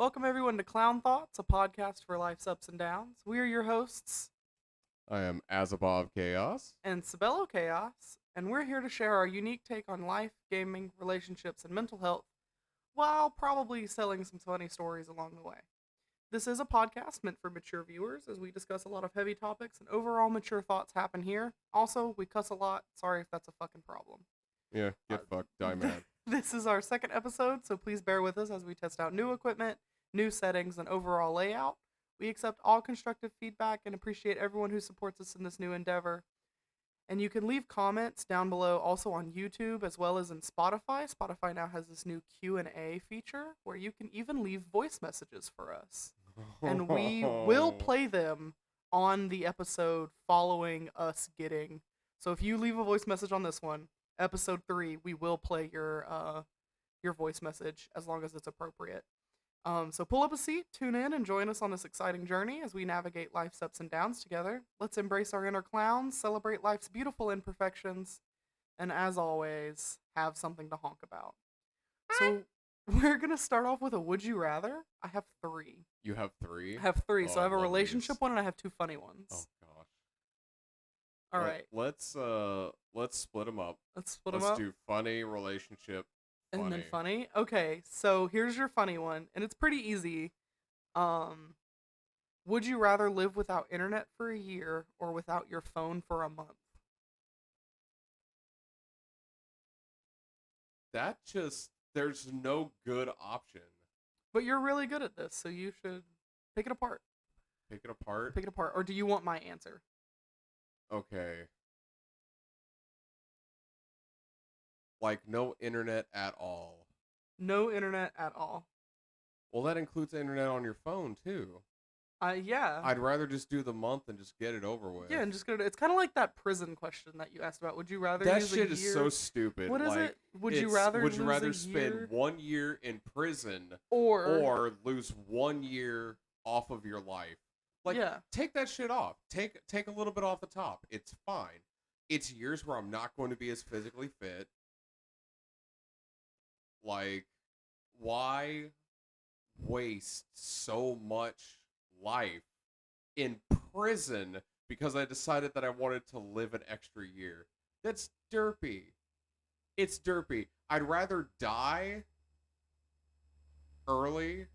Welcome everyone to Clown Thoughts, a podcast for life's ups and downs. We are your hosts I am Azabov Chaos. and Sabello Chaos, and we're here to share our unique take on life, gaming, relationships, and mental health, while probably selling some funny stories along the way. This is a podcast meant for mature viewers as we discuss a lot of heavy topics and overall mature thoughts happen here. Also, we cuss a lot. Sorry if that's a fucking problem. Yeah, get fucked, die mad. This is our second episode, so please bear with us as we test out new equipment, new settings, and overall layout. We accept all constructive feedback and appreciate everyone who supports us in this new endeavor. And you can leave comments down below also on YouTube as well as in Spotify. Spotify now has this new Q&A feature where you can even leave voice messages for us. And we will play them on the episode following us getting. So if you leave a voice message on this one, episode 3, we will play your voice message as long as it's appropriate. So pull up a seat, tune in, and join us on this exciting journey as we navigate life's ups and downs together. Let's embrace our inner clowns, celebrate life's beautiful imperfections, and as always, have something to honk about. So we're gonna start off with a would you rather. I have 3. You have 3? I have 3. So I have a love relationship these. one and I have 2 funny ones. Oh gosh. All right, Let's split them up. let's split them Let's up. do funny relationship. And then funny. Okay, so here's your funny one, and it's pretty easy. Would you rather live without internet for a year or without your phone for a month? There's no good option. But you're really good at this, so you should pick it apart. Pick it apart. Pick it apart. Or do you want my answer? Okay. Like no internet at all. No internet at all. Well, that includes internet on your phone too. Yeah. I'd rather just do the month and just get it over with. Yeah, and just go to. It's kind of like that prison question that you asked about. Would you rather That use shit a is year? so stupid. What is like, it? Would you rather lose a spend year 1 year in prison or lose 1 year off of your life? Like, yeah. take that shit off. Take a little bit off the top. It's fine. It's years where I'm not going to be as physically fit. Like, why waste so much life in prison because I decided that I wanted to live an extra year? That's derpy. It's derpy. I'd rather die early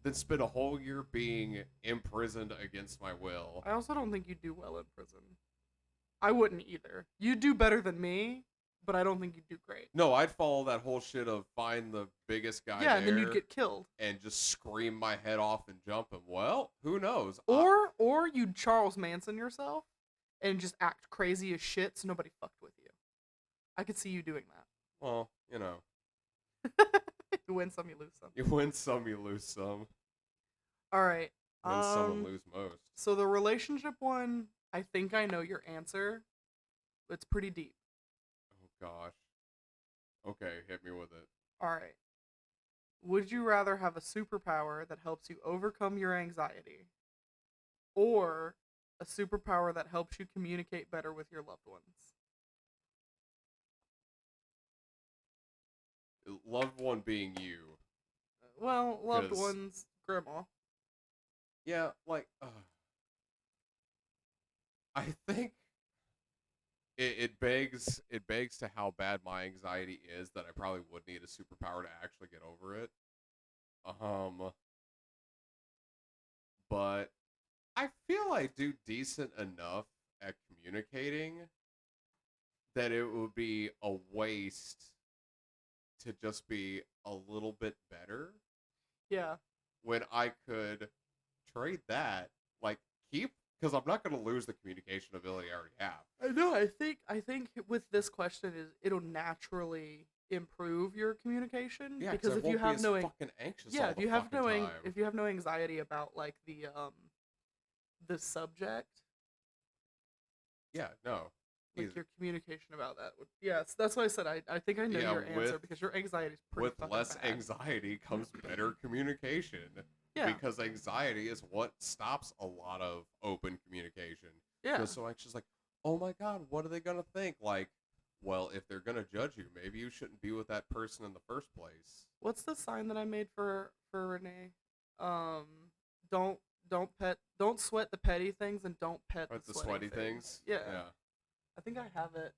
than spend a whole year being imprisoned against my will. I also don't think you'd do well in prison. I wouldn't either. You'd do better than me, but I don't think you'd do great. No, I'd follow that whole shit of find the biggest guy Yeah, there and then you'd get killed. and just scream my head off and jump him. Well, who knows? Or you'd Charles Manson yourself and just act crazy as shit so nobody fucked with you. I could see you doing that. Well, you know. You win some, you lose some. You win some, you lose some. All right. Win some and lose most. So the relationship one, I think I know your answer. It's pretty deep. Oh, gosh. Okay, hit me with it. All right. Would you rather have a superpower that helps you overcome your anxiety or a superpower that helps you communicate better with your loved ones? Loved one being you. Well, loved 'Cause- ones, grandma. Yeah, like, I think it begs to how bad my anxiety is that I probably would need a superpower to actually get over it. But I feel I do decent enough at communicating that it would be a waste to just be a little bit better Yeah. when I could trade that, like, because I'm not going to lose the communication ability I already have. I know. I think with this question is it'll naturally improve your communication Yeah, because I if won't you be have as no fucking anxious yeah, all if the you have fucking no time. if you have no anxiety about like the subject, Yeah, no. like Easy. your communication about that would yes, that's why I said I think I know Yeah, your answer with- because your anxiety is pretty With fucking less bad. anxiety comes better communication. Yeah. Because anxiety is what stops a lot of open communication. Yeah. Because so anxious, like, oh my god, what are they gonna think? Like, well, if they're gonna judge you, maybe you shouldn't be with that person in the first place. What's the sign that I made for Renee? Um, don't don't sweat the petty things, and don't pet Right, the the sweaty sweaty things. things. Yeah, Yeah. I think I have it.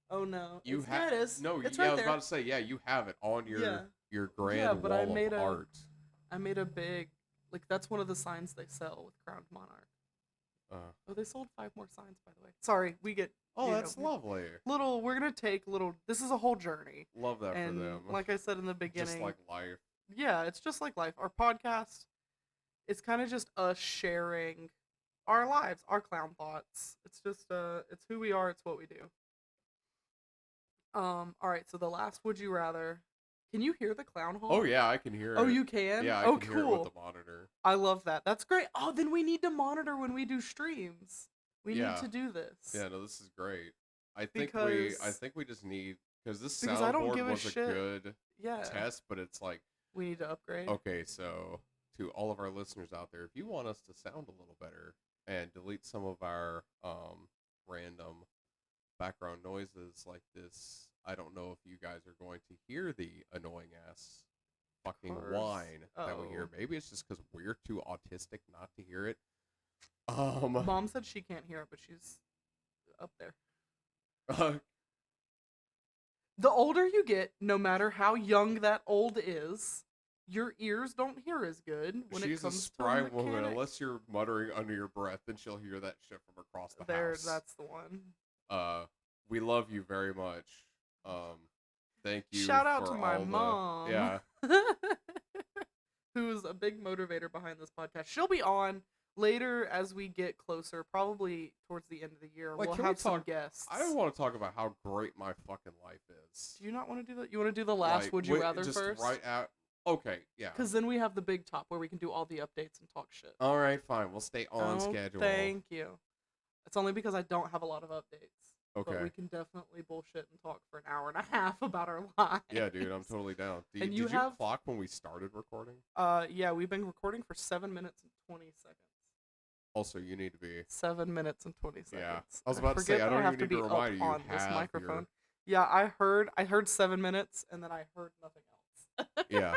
Oh no, You yeah, have it is. no. It's Yeah, I right was there. about to say. Yeah, you have it on Yeah, your yeah, grand but wall of art. I made a big, like, that's one of the signs they sell with Crowned Monarch. Uh, Oh, they sold 5 more signs, by the way. Sorry, we get, oh, that's lovely. we're gonna take little, this is a whole journey. Love that for And them. like I said in the Just beginning, like life. yeah, it's just like life. Our podcast, it's kind of just us sharing our lives, our clown thoughts. It's just, it's who we are, it's what we do. All right, so the last would you rather. Can you hear the clown Oh hall? yeah, I can hear Oh, it. you can? Yeah, I Oh, can hear it with cool. the monitor. I love that. That's great. Oh, then we need to monitor when we do streams. We need Yeah. to do this. Yeah, no, this is great. I Because think we just need because this because I don't soundboard give a was a shit. good Yeah. test, but it's like We need to upgrade. okay, so to all of our listeners out there, if you want us to sound a little better and delete some of our random background noises like this, I don't know if you guys are going to hear the annoying ass fucking whine that we hear. Maybe it's just because we're too autistic not to hear it. Mom said she can't hear it, but she's up there. The older you get, no matter how young that old is, your ears don't hear as good when it she's comes a spry to woman. mechanics. Unless you're muttering under your breath, then she'll hear that shit from across the There, house. that's the one. We love you very much. Thank you. Shout out for to my all mom. Yeah. Who's a big motivator behind this podcast. She'll be on later as we get closer, probably towards the end of the year. Like, we'll can have we some talk- guests. I want to talk about how great my fucking life is. Do you not want to do that? You want to do the last Like, would you rather just first? right at. Okay, yeah. Because then we have the big top where we can do all the updates and talk shit. All right, fine. We'll stay on Oh, schedule. Thank you. It's only because I don't have a lot of updates. Okay. But we can definitely bullshit and talk for an hour and a half about our lives. Yeah, dude, I'm totally down. And Did you clock when we started recording? Yeah, we've been recording for 7 minutes and 20 seconds. Also, you need to be 7 minutes and 20 seconds. Yeah, I was about to say, forget I that don't have even to need to be remind up you. on this have microphone. Yeah, I heard 7 minutes and then I heard nothing else. Yeah.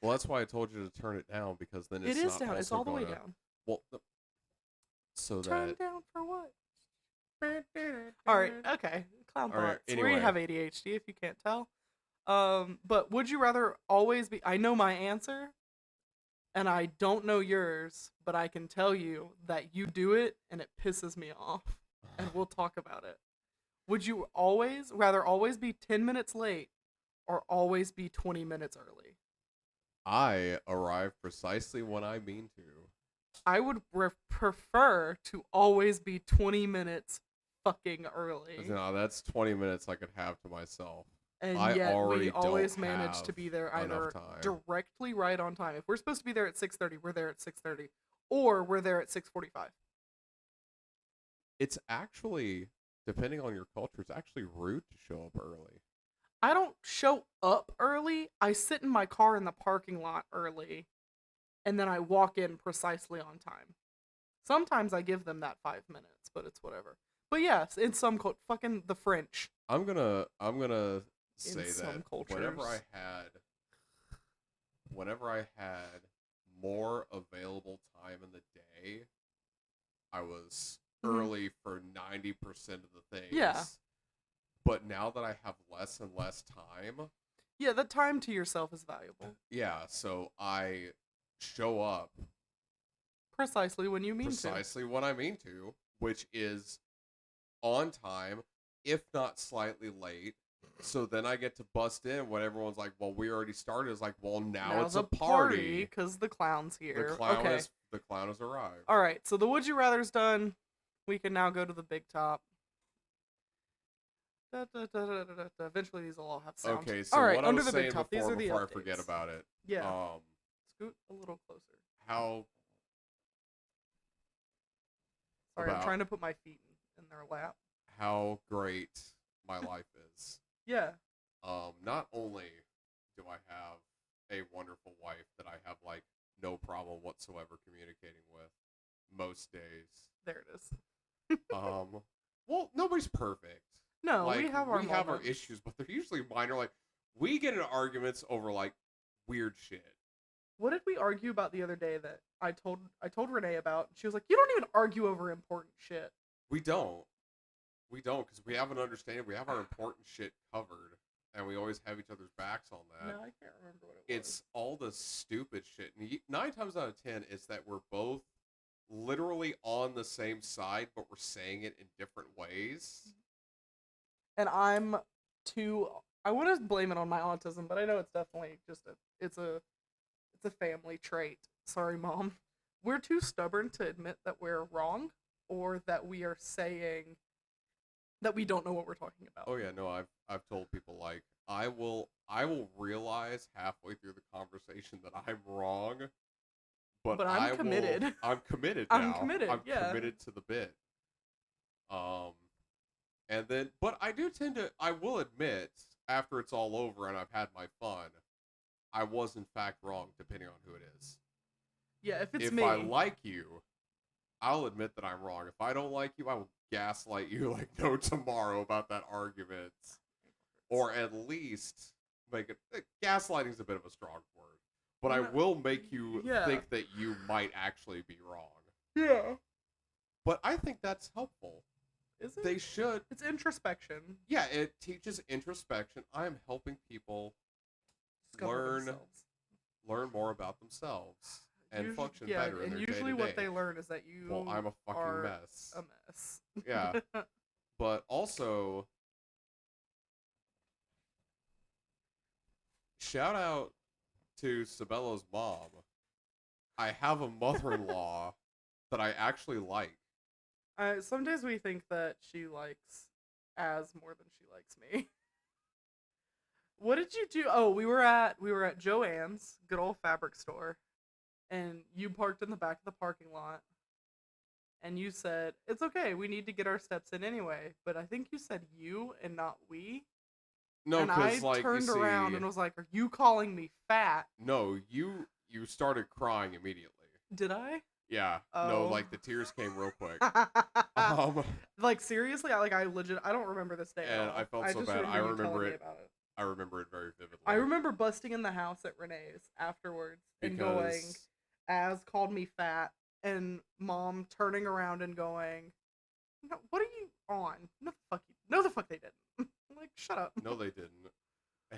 Well, that's why I told you to turn it down because then it's It is not down. It's also all the way gonna- down. Well, so Turn that down for what? All right. Okay. Clown All right, thoughts. anyway. We have ADHD if you can't tell. But would you rather always be? I know my answer, and I don't know yours, but I can tell you that you do it, and it pisses me off. And we'll talk about it. Would you rather always be 10 minutes late, or always be 20 minutes early? I arrive precisely when I mean to. I would prefer to always be 20 minutes fucking early. No, that's 20 minutes I could have to myself. And I yet already we always don't manage have to be there enough either time. directly right on time. If we're supposed to be there at 6:30, we're there at 6:30, or we're there at 6:45. It's actually, depending on your culture, it's actually rude to show up early. I don't show up early. I sit in my car in the parking lot early, and then I walk in precisely on time. Sometimes I give them that 5 minutes, but it's whatever. But yes, in some fucking the French. I'm gonna say some that cultures. whenever I had more available time in the day, I was early for 90% of the things. Yeah. But now that I have less and less time, Yeah, the time to yourself is valuable. yeah, so I show up Precisely when you mean precisely when I mean to, which is on time, if not slightly late. So then I get to bust in when everyone's like, "Well, we already started." It's like, "Well, now it's a party." because the clown's here. The clown has arrived. All right, so the would you rather's done. We can now go to the big top. Eventually, these will all have sound. Okay, so all right, what I under was the big saying top. These before, are the before I updates. forget about it. Yeah. Scoot a little closer. How Sorry, I'm about- trying to put my feet in their lap. how great my life is. Yeah. Not only do I have a wonderful wife that I have like no problem whatsoever communicating with most days. There it is. Well, nobody's perfect. No, Like, we have our moments. issues, but they're usually minor. Like we get into arguments over like weird shit. What did we argue about the other day that I told Renee about? She was like, "You don't even argue over important shit." We don't. We don't, because we have an understanding. We have our important shit covered, and we always have each other's backs on No, that. I can't remember what it was. It's all the stupid shit. And 9 times out of 10, it's that we're both literally on the same side, but we're saying it in different ways. And I'm too. I want to blame it on my autism, but I know it's definitely just it's a family trait. Sorry, mom. We're too stubborn to admit that we're wrong or that we are saying that we don't know what we're talking about. Oh yeah, no, I've told people, like, I will realize halfway through the conversation that I'm wrong, but I'm committed. I'm committed I'm now. committed, I'm yeah. committed to the bit. Um, and then, but I will admit, after it's all over and I've had my fun, I was in fact wrong, depending on who it is. Yeah, if it's If me. I like you, I'll admit that I'm wrong. If I don't like you, I will gaslight you like no tomorrow about that argument. Or at least make it. Gaslighting's a bit of a strong word, but I will make you think that you might actually be wrong. Yeah. But I think that's helpful. Is it? They should. It's introspection. Yeah, it teaches introspection. I am helping people learn more about themselves and function better in their day-to-day. Usually what they learn is that you Well, I'm a fucking are mess. a mess. Yeah. But also, shout out to Sabella's mom. I have a mother-in-law that I actually like. Some days we think that she likes Az more than she likes me. What did you do? Oh, we were at Joann's, good old fabric store, and you parked in the back of the parking lot. And you said, "It's okay, we need to get our steps in anyway." But I think you said you and not we. No, and I like, turned around and was like, "Are you calling me fat?" No, you started crying immediately. Did I? Yeah. Oh. No, like the tears came real quick. Like seriously, I legit I don't remember this day and at all. I felt so bad. I remember it. About it. I remember it very vividly. I remember busting in the house at Renee's afterwards and going, Az called me fat, and mom turning around and going, "No, what are you on? No the fuck they didn't." I'm like, shut up. No, they didn't.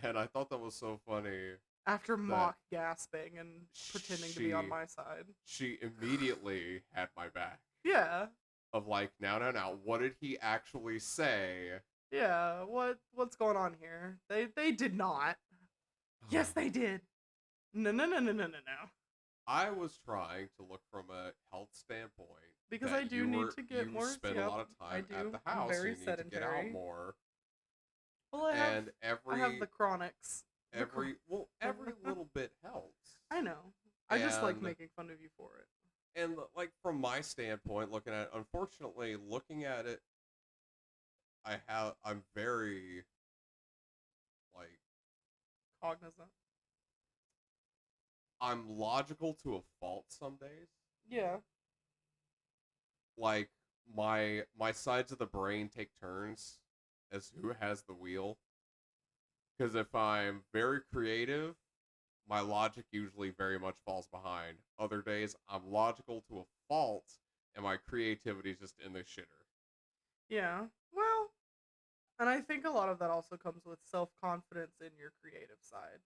And I thought that was so funny. After mock gasping and pretending to be on my side. She immediately had my back. Yeah. Of like, now, what did he actually say? Yeah, what's going on here? They did not. Yes, they did. No. I was trying to look from a health standpoint. Because I do need to get more. You spend a lot of time at the house. Very you need sedentary. to get out more. Well, I have the chronics. Every little bit helps. I know. I just like making fun of you for it. And like from my standpoint, looking at it, I'm very like cognizant. I'm logical to a fault some days. Yeah. Like my sides of the brain take turns as who has the wheel. Because if I'm very creative, my logic usually very much falls behind. Other days, I'm logical to a fault, and my creativity is just in the shitter. Yeah. Well, and I think a lot of that also comes with self-confidence in your creative side.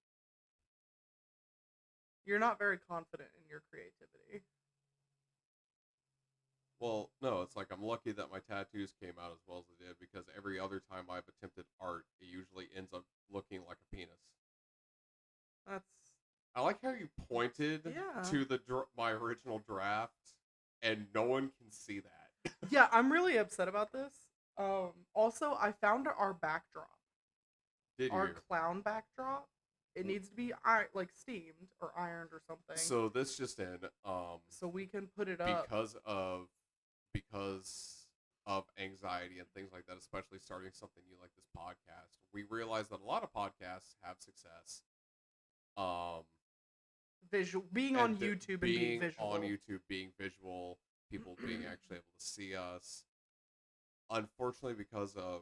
You're not very confident in your creativity. Well, no, it's like I'm lucky that my tattoos came out as well as they did, because every other time I've attempted art, it usually ends up looking like a penis. I like how you pointed to my original draft, and no one can see that. Yeah, I'm really upset about this. Also, I found our backdrop. Our clown backdrop. It needs to be like steamed or ironed or something. So this just in. So we can put it up because of anxiety and things like that, especially starting something new like this podcast. We realize that a lot of podcasts have success. Being on YouTube and being visual. On YouTube, being visual, people being actually able to see us. Unfortunately, because of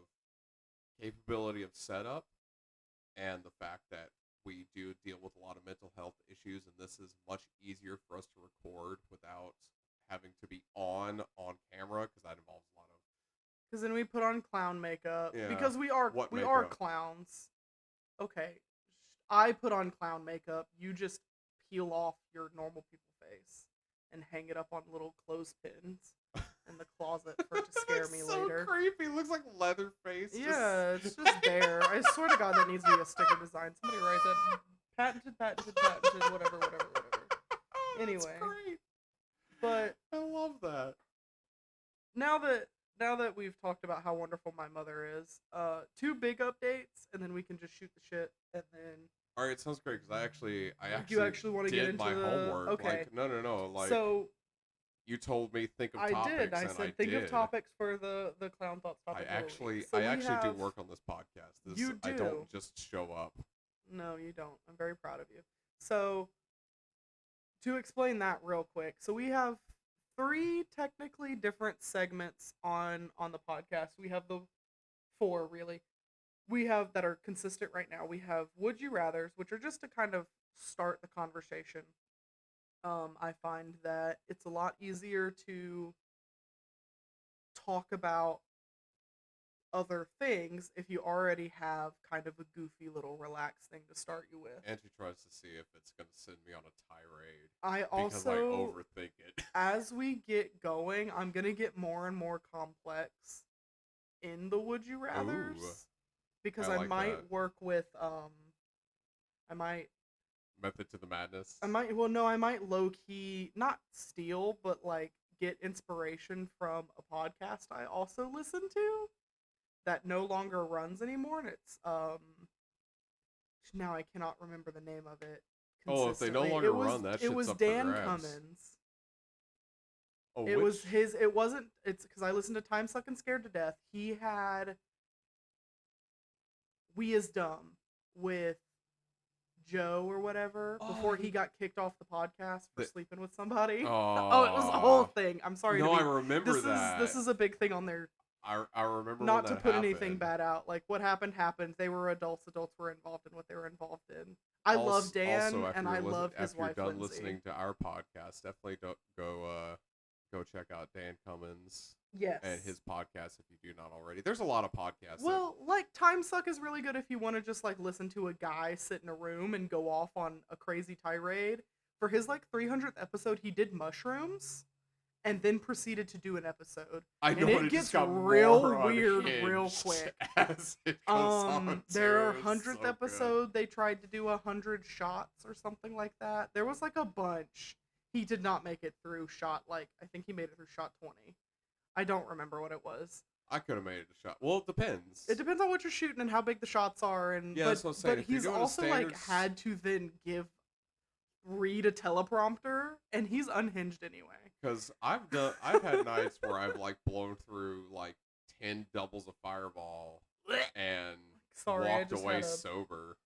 capability of setup and the fact that we do deal with a lot of mental health issues, and this is much easier for us to record without having to be on camera because that involves a lot of Because then we put on clown makeup yeah. because we What are makeup? clowns. Okay, I put on clown makeup. You just peel off your normal people face and hang it up on little clothespins in the closet for it to It scare looks me so later. creepy. It looks like Leatherface just Yeah, it's just there. I swear to God, that needs to be a sticker design. Somebody write that. Patented, whatever. That's Anyway, great. but I love that. now that now that we've talked about how wonderful my mother is, two big updates, and then we can just shoot the shit, and then All right, sounds great because I you actually actually want to get did into my the homework. okay. Like, no. Like, So you told me think of I did. topics, I and I said think of did. topics for the clown thoughts topic of the week. So I we actually do have work on this podcast. you I do. don't just show up. No, you don't. I'm very proud of you. So to explain that real quick, so we have three technically different segments on the podcast. We have the four really. We have that are consistent right now. We have would you rather's, which are just to kind of start the conversation. I find that it's a lot easier to talk about other things if you already have kind of a goofy little relaxed thing to start you with. And she tries to see if it's going to send me on a tirade I because I also, overthink it. as we get going, I'm gonna get more and more complex in the would you Ooh, rather's because I I like might that. work with I might Method to the madness. I might low key not steal but like get inspiration from a podcast I also listen to that no longer runs anymore, and it's now I cannot remember the name of it Oh, if they no consistently. longer run, that It shit's was up for Dan grabs. Cummins. Oh, It which? was his. It wasn't. It's because I listened to Time Suck and Scared to Death. He had We Is Dumb with Joe or whatever Oh, before he got kicked off the podcast for the, sleeping with somebody. Oh, it was a whole oh, thing. I'm sorry to no, I be. remember This that. is a big thing on there. I remember when Not to that put anything happened. bad out. Like what happened happened. They were adults. Adults were involved in what they were involved in. I love Also, Dan and I love his after you're wife done Lindsay. listening to our podcast, definitely don't go check out Dan Cummins Yes. and his podcast if you do not already. There's a lot of podcasts. Well, like Time Suck is really good if you want to just like listen to a guy sit in a room and go off on a crazy tirade. For his like 300th episode, he did mushrooms and then proceeded to do an episode. I know, and it just gets got real more weird unhinged real quick. as it goes on. Their Too. It's 100th so good. episode, they tried to do 100 shots or something like that. There was like a bunch. He did not make it through shot like I think he made it through shot 20. I don't remember what it was. I could have made it a shot. Well, it depends. It depends on what you're shooting and how big the shots are, and Yeah, that's what I'm saying. but If you're he's doing a also standard like had to then read a teleprompter, and he's unhinged anyway. Because I've had nights where I've like blown through like 10 doubles of Fireball and Sorry, I walked just away had a sober.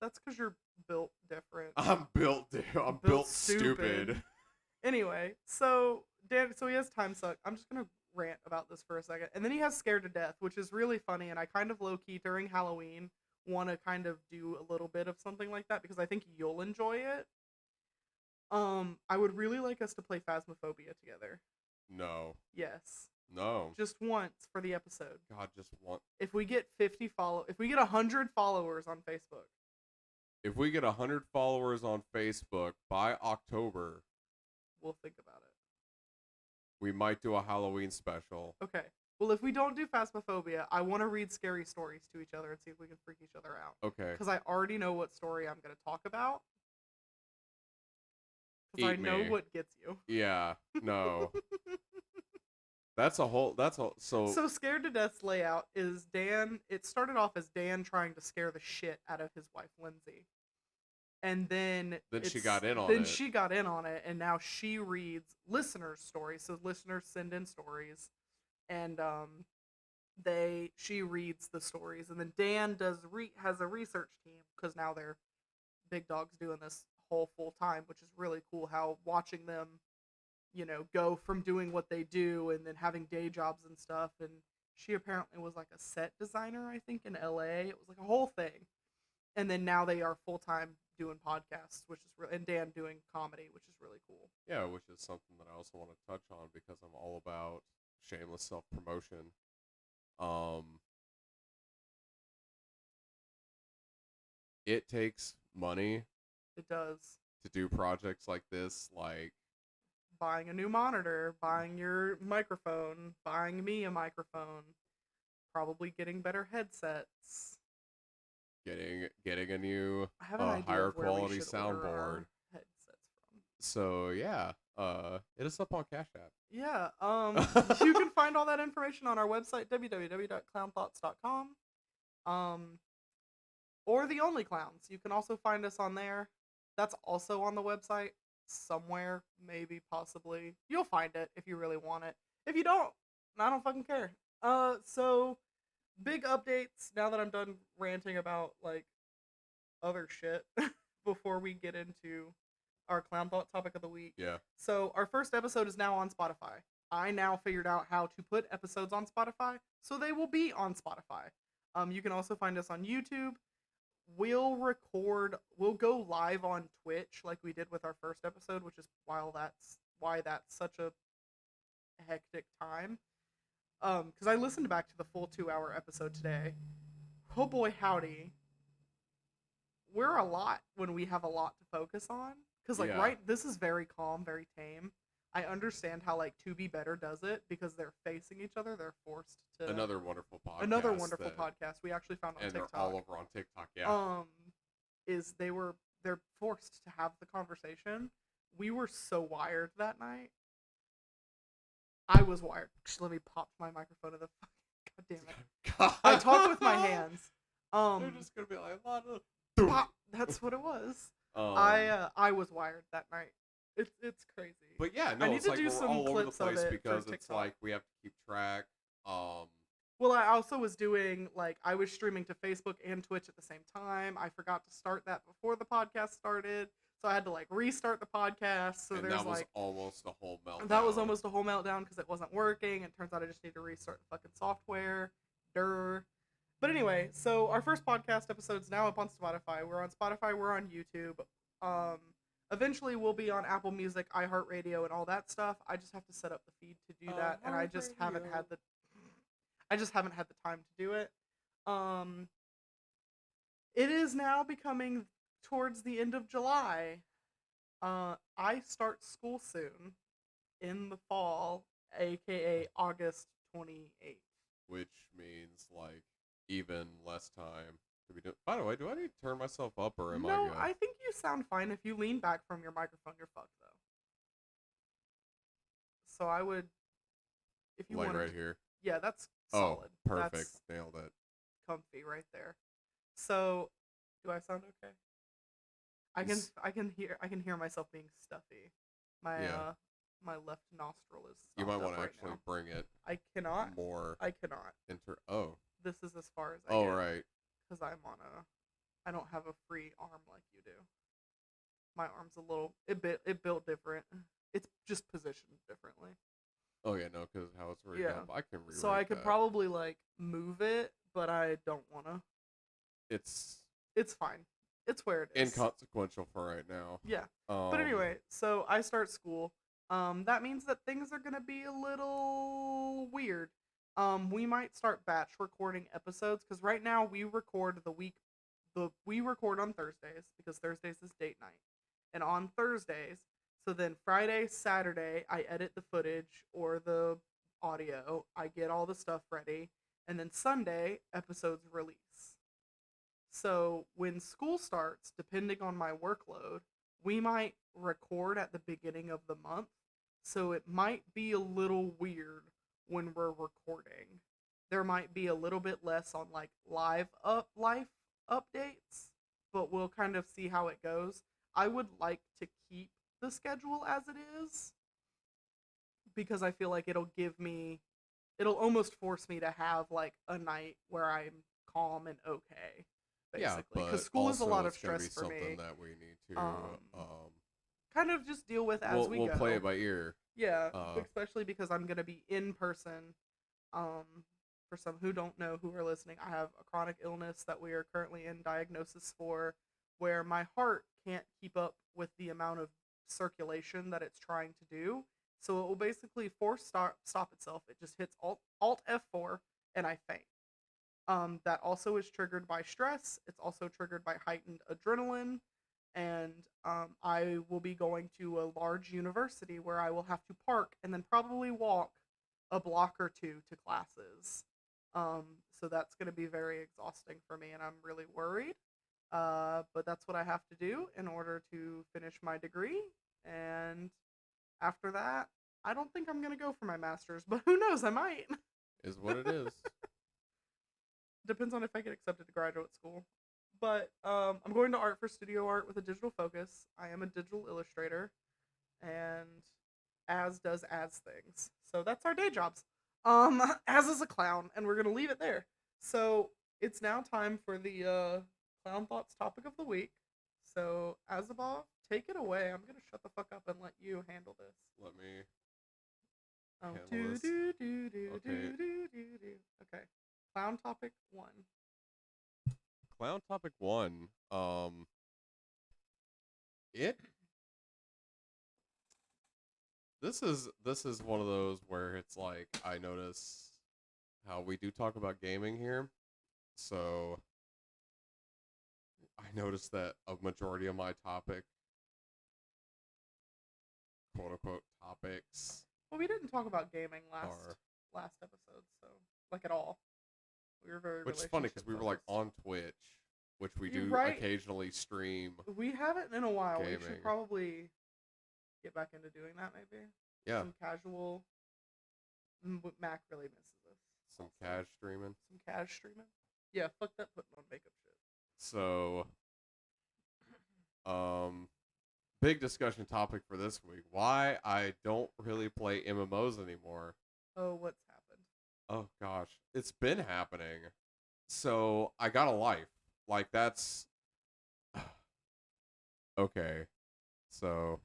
that's because you're built different. I'm built stupid. Anyway, so Dan, so he has Time Suck. I'm just gonna rant about this for a second, and then he has Scared to Death, which is really funny, and I kind of low key during Halloween want to kind of do a little bit of something like that because I think you'll enjoy it. I would really like us to play Phasmophobia together. No. Yes. No. Just once for the episode. God, just want. If we get 100 followers on Facebook. If we get 100 followers on Facebook by October, we'll think about it. We might do a Halloween special. Okay. Well, if we don't do Phasmophobia, I want to read scary stories to each other and see if we can freak each other out. Okay. Because I already know what story I'm going to talk about. Because I know what gets you. Yeah. No. So Scared to Death's layout is Dan. It started off as Dan trying to scare the shit out of his wife Lindsay, and then she got in on then it. she got in on it, and now she reads listeners' stories. So listeners send in stories, and she reads the stories, and then Dan has a research team because now they're big dogs doing this whole full time, which is really cool. How watching them, go from doing what they do and then having day jobs and stuff. And she apparently was like a set designer, I think, in LA. It was like a whole thing. and then now they are full time doing podcasts, which is and Dan doing comedy, which is really cool. Yeah, which is something that I also want to touch on because I'm all about shameless self promotion. It takes money It does. to do projects like this, like Buying a new monitor, buying your microphone, buying me a microphone, probably getting better headsets. getting a new I have an idea higher of where we quality should order soundboard. our headsets from. So yeah, hit us up on Cash Yeah, App. you can find all that information on our website, www.clownthoughts.com. Or The Only Clowns. You can also find us on there. That's also on the website somewhere, maybe, possibly. You'll find it if you really want it. If you don't, I don't fucking care. So big updates now that I'm done ranting about like other shit before we get into our clown thought topic of the week. Yeah. So our first episode is now on Spotify. I now figured out how to put episodes on Spotify, so they will be on Spotify. You can also find us on YouTube. We'll go live on Twitch like we did with our first episode, which is why that's such a hectic time. Because I listened back to the full 2-hour episode today. Oh boy, howdy. We're a lot when we have a lot to focus on. Because this is very calm, very tame. I understand how like To Be Better does it because they're facing each other. They're forced to Another wonderful podcast. Podcast we actually found on and TikTok. They're all over on TikTok. Yeah. They're forced to have the conversation. We were so wired that night. I was wired. Let me pop my microphone to the. God damn it! God. I talk with my hands. They're just gonna be like, pop. That's what it was. I was wired that night. It's crazy. But yeah, no, I need it's to like do we're some all over the clips of place it because for it's TikTok. like we have to keep track. Well, I also was doing I was streaming to Facebook and Twitch at the same time. I forgot to start that before the podcast started, so I had to restart the podcast. So and there's that was almost a whole meltdown. That was almost a whole meltdown because it wasn't working. It turns out I just need to restart the fucking software. Durr. But anyway, so our first podcast episode's now up on Spotify. We're on Spotify. We're on YouTube. Eventually we'll be on Apple Music, iHeartRadio, and all that stuff. I just have to set up the feed to do that, and I just haven't had the time to do it. It is now becoming towards the end of July. I start school soon in the fall, aka August 28th. Which means even less time to be doing. By the way, do I need to turn myself up or am I good? No, I think you sound fine. If you lean back from your microphone, you're fucked though. So I would, if you want right here. Yeah, that's solid. Perfect. That's nailed it. Comfy right there. So, do I sound okay? I can hear myself being stuffy. My my left nostril is. You might want to right actually now. bring it. I cannot. More. I cannot. This is as far as I get. Right. Because I don't have a free arm like you do. My arm's a little. It built different. It's just positioned differently. Oh yeah, no, because how it's written up, I can rewrite. So I could probably move it, but I don't wanna. It's fine. It's where it is. Inconsequential for right now. Yeah. But anyway, so I start school. That means that things are gonna be a little weird. We might start batch recording episodes because right now we record we record on Thursdays because Thursdays is date night, and on Thursdays. So then Friday, Saturday, I edit the footage or the audio. I get all the stuff ready, and then Sunday episodes release. So when school starts, depending on my workload, we might record at the beginning of the month. So it might be a little weird when we're recording. There might be a little bit less on life updates, but we'll kind of see how it goes. I would like to keep the schedule as it is because I feel like it'll almost force me to have a night where I'm calm and okay. Basically, because school is a lot of stress for me. Something that we need to kind of just deal with as we go. We'll play it by ear. Yeah, especially because I'm gonna be in person for some who don't know who are listening, I have a chronic illness that we are currently in diagnosis for, where my heart can't keep up with the amount of circulation that it's trying to do. So it will basically force stop itself. It just hits Alt F4 and I faint. That also is triggered by stress. It's also triggered by heightened adrenaline. And I will be going to a large university where I will have to park and then probably walk a block or two to classes. So that's going to be very exhausting for me, and I'm really worried. But that's what I have to do in order to finish my degree. And after that, I don't think I'm going to go for my master's, but who knows? I might. Is what it is. Depends on if I get accepted to graduate school. But I'm going to art for studio art with a digital focus. I am a digital illustrator, and as does as things. So that's our day jobs. As is a clown, and we're gonna leave it there. So it's now time for the clown thoughts topic of the week. So Azabov, take it away. I'm gonna shut the fuck up and let you handle this. Let me Do handle this. do do do Okay. do do do do. Okay. Clown topic 1. Clown topic 1. It. This is one of those where it's like I notice how we do talk about gaming here. So I noticed that a majority of my topic, quote unquote topics, Well, we didn't talk about gaming are, last episode, so like at all. We were very which is funny because we were like relationship-focused. on Twitch, which we You're do right. occasionally stream. We haven't in a while. We Gaming. should probably get back into doing that, maybe. Yeah, Some casual. Mac really misses us. some also. cash streaming. Some cash streaming. Yeah, fuck that putting on makeup shit. So, big discussion topic for this week: why I don't really play MMOs anymore. Oh, what's happened? Oh gosh, it's been happening. So I got a life. Like that's okay. So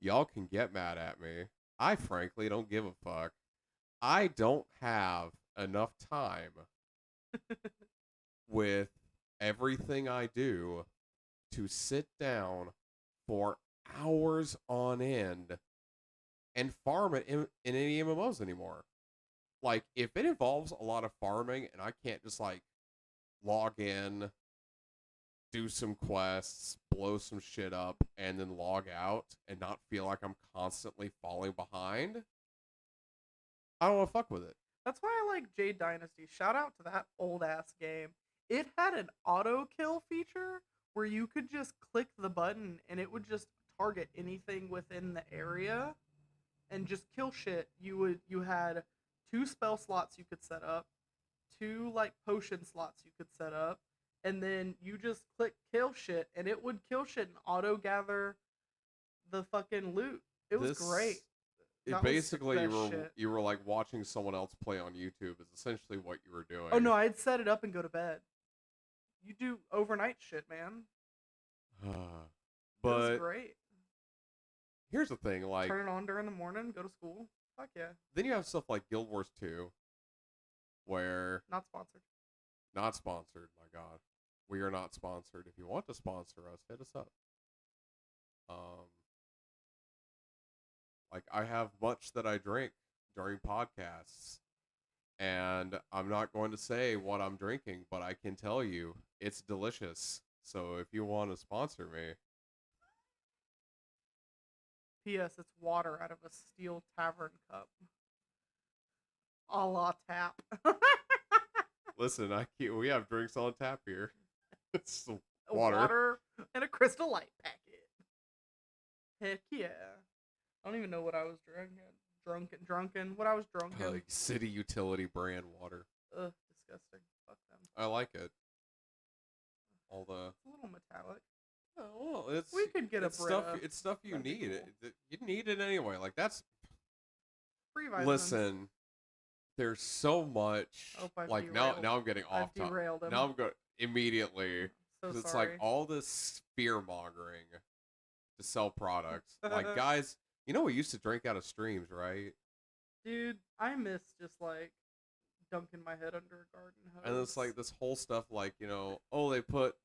y'all can get mad at me. I frankly don't give a fuck. I don't have enough time with everything I do to sit down for hours on end and farm it in any MMOs anymore. Like, if it involves a lot of farming and I can't just, like, log in, do some quests, blow some shit up, and then log out and not feel like I'm constantly falling behind, I don't want to fuck with it. That's why I like Jade Dynasty. Shout out to that old ass game. It had an auto kill feature where you could just click the button and it would just target anything within the area and just kill shit. You had 2 spell slots you could set up, 2 like potion slots you could set up, and then you just click kill shit and it would kill shit and auto gather the fucking loot. It was great. That was Basically, the best shit. you were like watching someone else play on YouTube is essentially what you were doing. Oh no, I'd set it up and go to bed. You do overnight shit, man. It was But great. here's the thing, like, Turn it on during the morning, go to school. Fuck yeah. then you have stuff like Guild Wars 2, where Not sponsored. not sponsored. My God, we are not sponsored. If you want to sponsor us, hit us up. Like I have much that I drink during podcasts, and I'm not going to say what I'm drinking, but I can tell you it's delicious. So if you want to sponsor me, P.S. It's water out of a steel tavern cup. A la tap. listen, we have drinks on tap here. It's water. Water and a Crystal Light packet. Heck yeah. I don't even know what I was drinking. Drunken. What I was drunken. Like City Utility brand water. Ugh, disgusting. Fuck them. I like it. All the It's a little metallic. oh, well, it's We could get a it's stuff. Brita. It's stuff you That'd be need. cool. You need it anyway. Like that's Free vitamins. listen. There's so much. Oh, I've like derailed. now I'm getting I've off topic. derailed him. Now I'm going immediately. So 'Cause it's sorry. like all this fear mongering to sell products. Like guys, you know we used to drink out of streams, right? Dude, I miss just like dunking my head under a garden hose. And it's like this whole stuff, like, oh, they put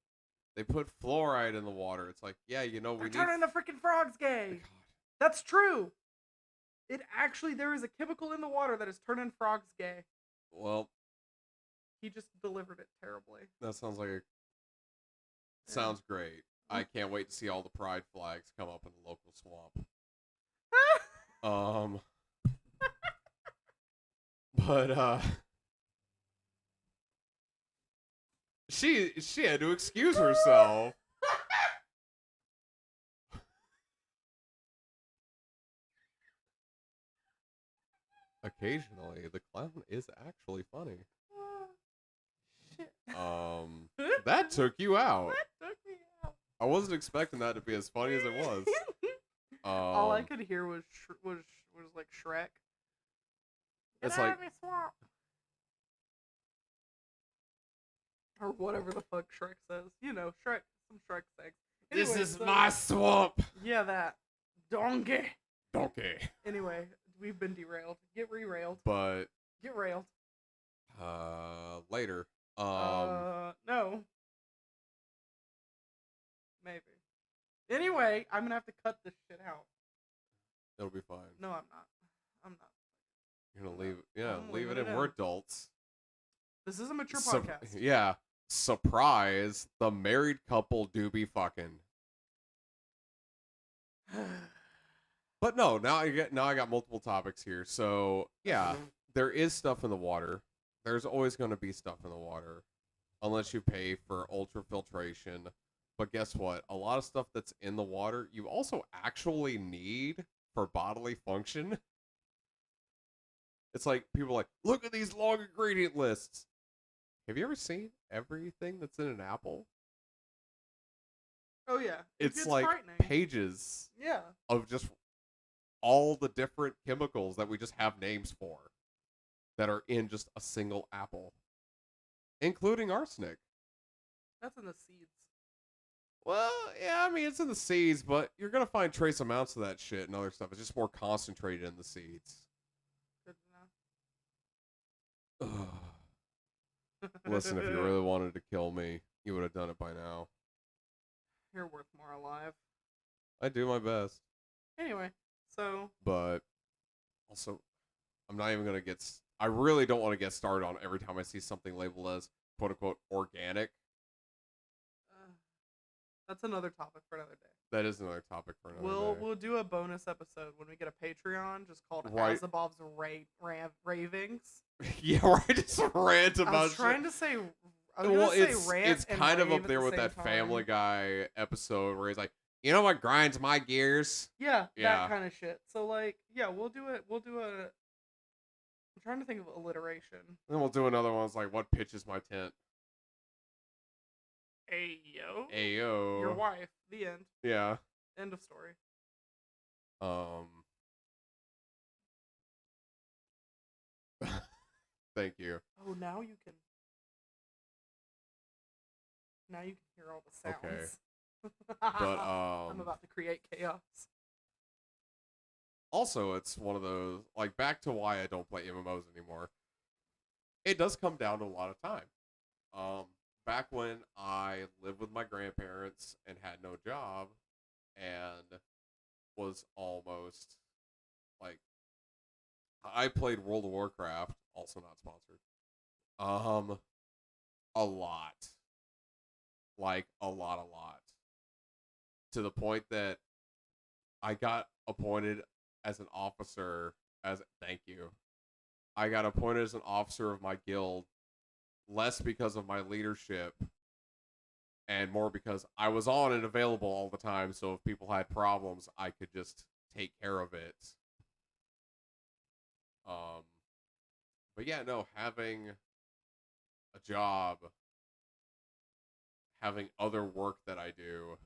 fluoride in the water. It's like, yeah, we They're need. turning the freaking frogs gay. God. That's true. There is a chemical in the water that is turning frogs gay. Well, he just delivered it terribly. That sounds like sounds great. I can't wait to see all the pride flags come up in the local swamp. But she had to excuse herself. Occasionally, the clown is actually funny. Shit. That took you out. That took me out. I wasn't expecting that to be as funny as it was. All I could hear was like Shrek. It's Get out like of my swamp. Or whatever the fuck Shrek says. Shrek. Some Shrek things. This is my swamp. Yeah, that. Donkey. Anyway, we've been derailed. Get re-railed. But Get railed. Later. No. Maybe. Anyway, I'm gonna have to cut this shit out. It'll be fine. No, I'm not. You're gonna leave. I'm Leave it leaving in. it We're in. adults. This is a mature podcast. Yeah. Surprise! The married couple do be fucking. But no, now I got multiple topics here. So yeah, there is stuff in the water. There's always going to be stuff in the water, unless you pay for ultrafiltration. But guess what? A lot of stuff that's in the water, you also actually need for bodily function. It's like people are like, look at these long ingredient lists. Have you ever seen everything that's in an apple? Oh yeah, It's like pages. Yeah. Of just all the different chemicals that we just have names for that are in just a single apple, including arsenic. That's in the seeds. Well, yeah, I mean, it's in the seeds, but you're going to find trace amounts of that shit and other stuff. It's just more concentrated in the seeds. Good to know. Listen, if you really wanted to kill me, you would have done it by now. You're worth more alive. I do my best. Anyway, so. But also, I'm not even going to get... I really don't want to get started on every time I see something labeled as quote-unquote organic. That's another topic for another day. That is another topic for another day. We'll do a bonus episode when we get a Patreon just called Azabov's Ravings. Yeah, where I just rant about I was trying to say... it's kind of up there with that Family Guy episode where he's like, you know what grinds my gears? Yeah, that kind of shit. So, like, yeah, we'll do it. We'll do a... I'm trying to think of alliteration. Then we'll do another one. It's like, what pitches my tent? Ayo. Ayo. Your wife. The end. Yeah. End of story. Thank you. Oh, now you can hear all the sounds. Okay. But I'm about to create chaos. Also, it's one of those, like, back to why I don't play MMOs anymore. It does come down to a lot of time. Back when I lived with my grandparents and had no job and was almost, like, I played World of Warcraft, also not sponsored, a lot. Like, a lot. To the point that I got appointed as an officer, thank you. I got appointed as an officer of my guild, less because of my leadership, and more because I was on and available all the time, so if people had problems, I could just take care of it. But yeah, no, having a job, having other work that I do,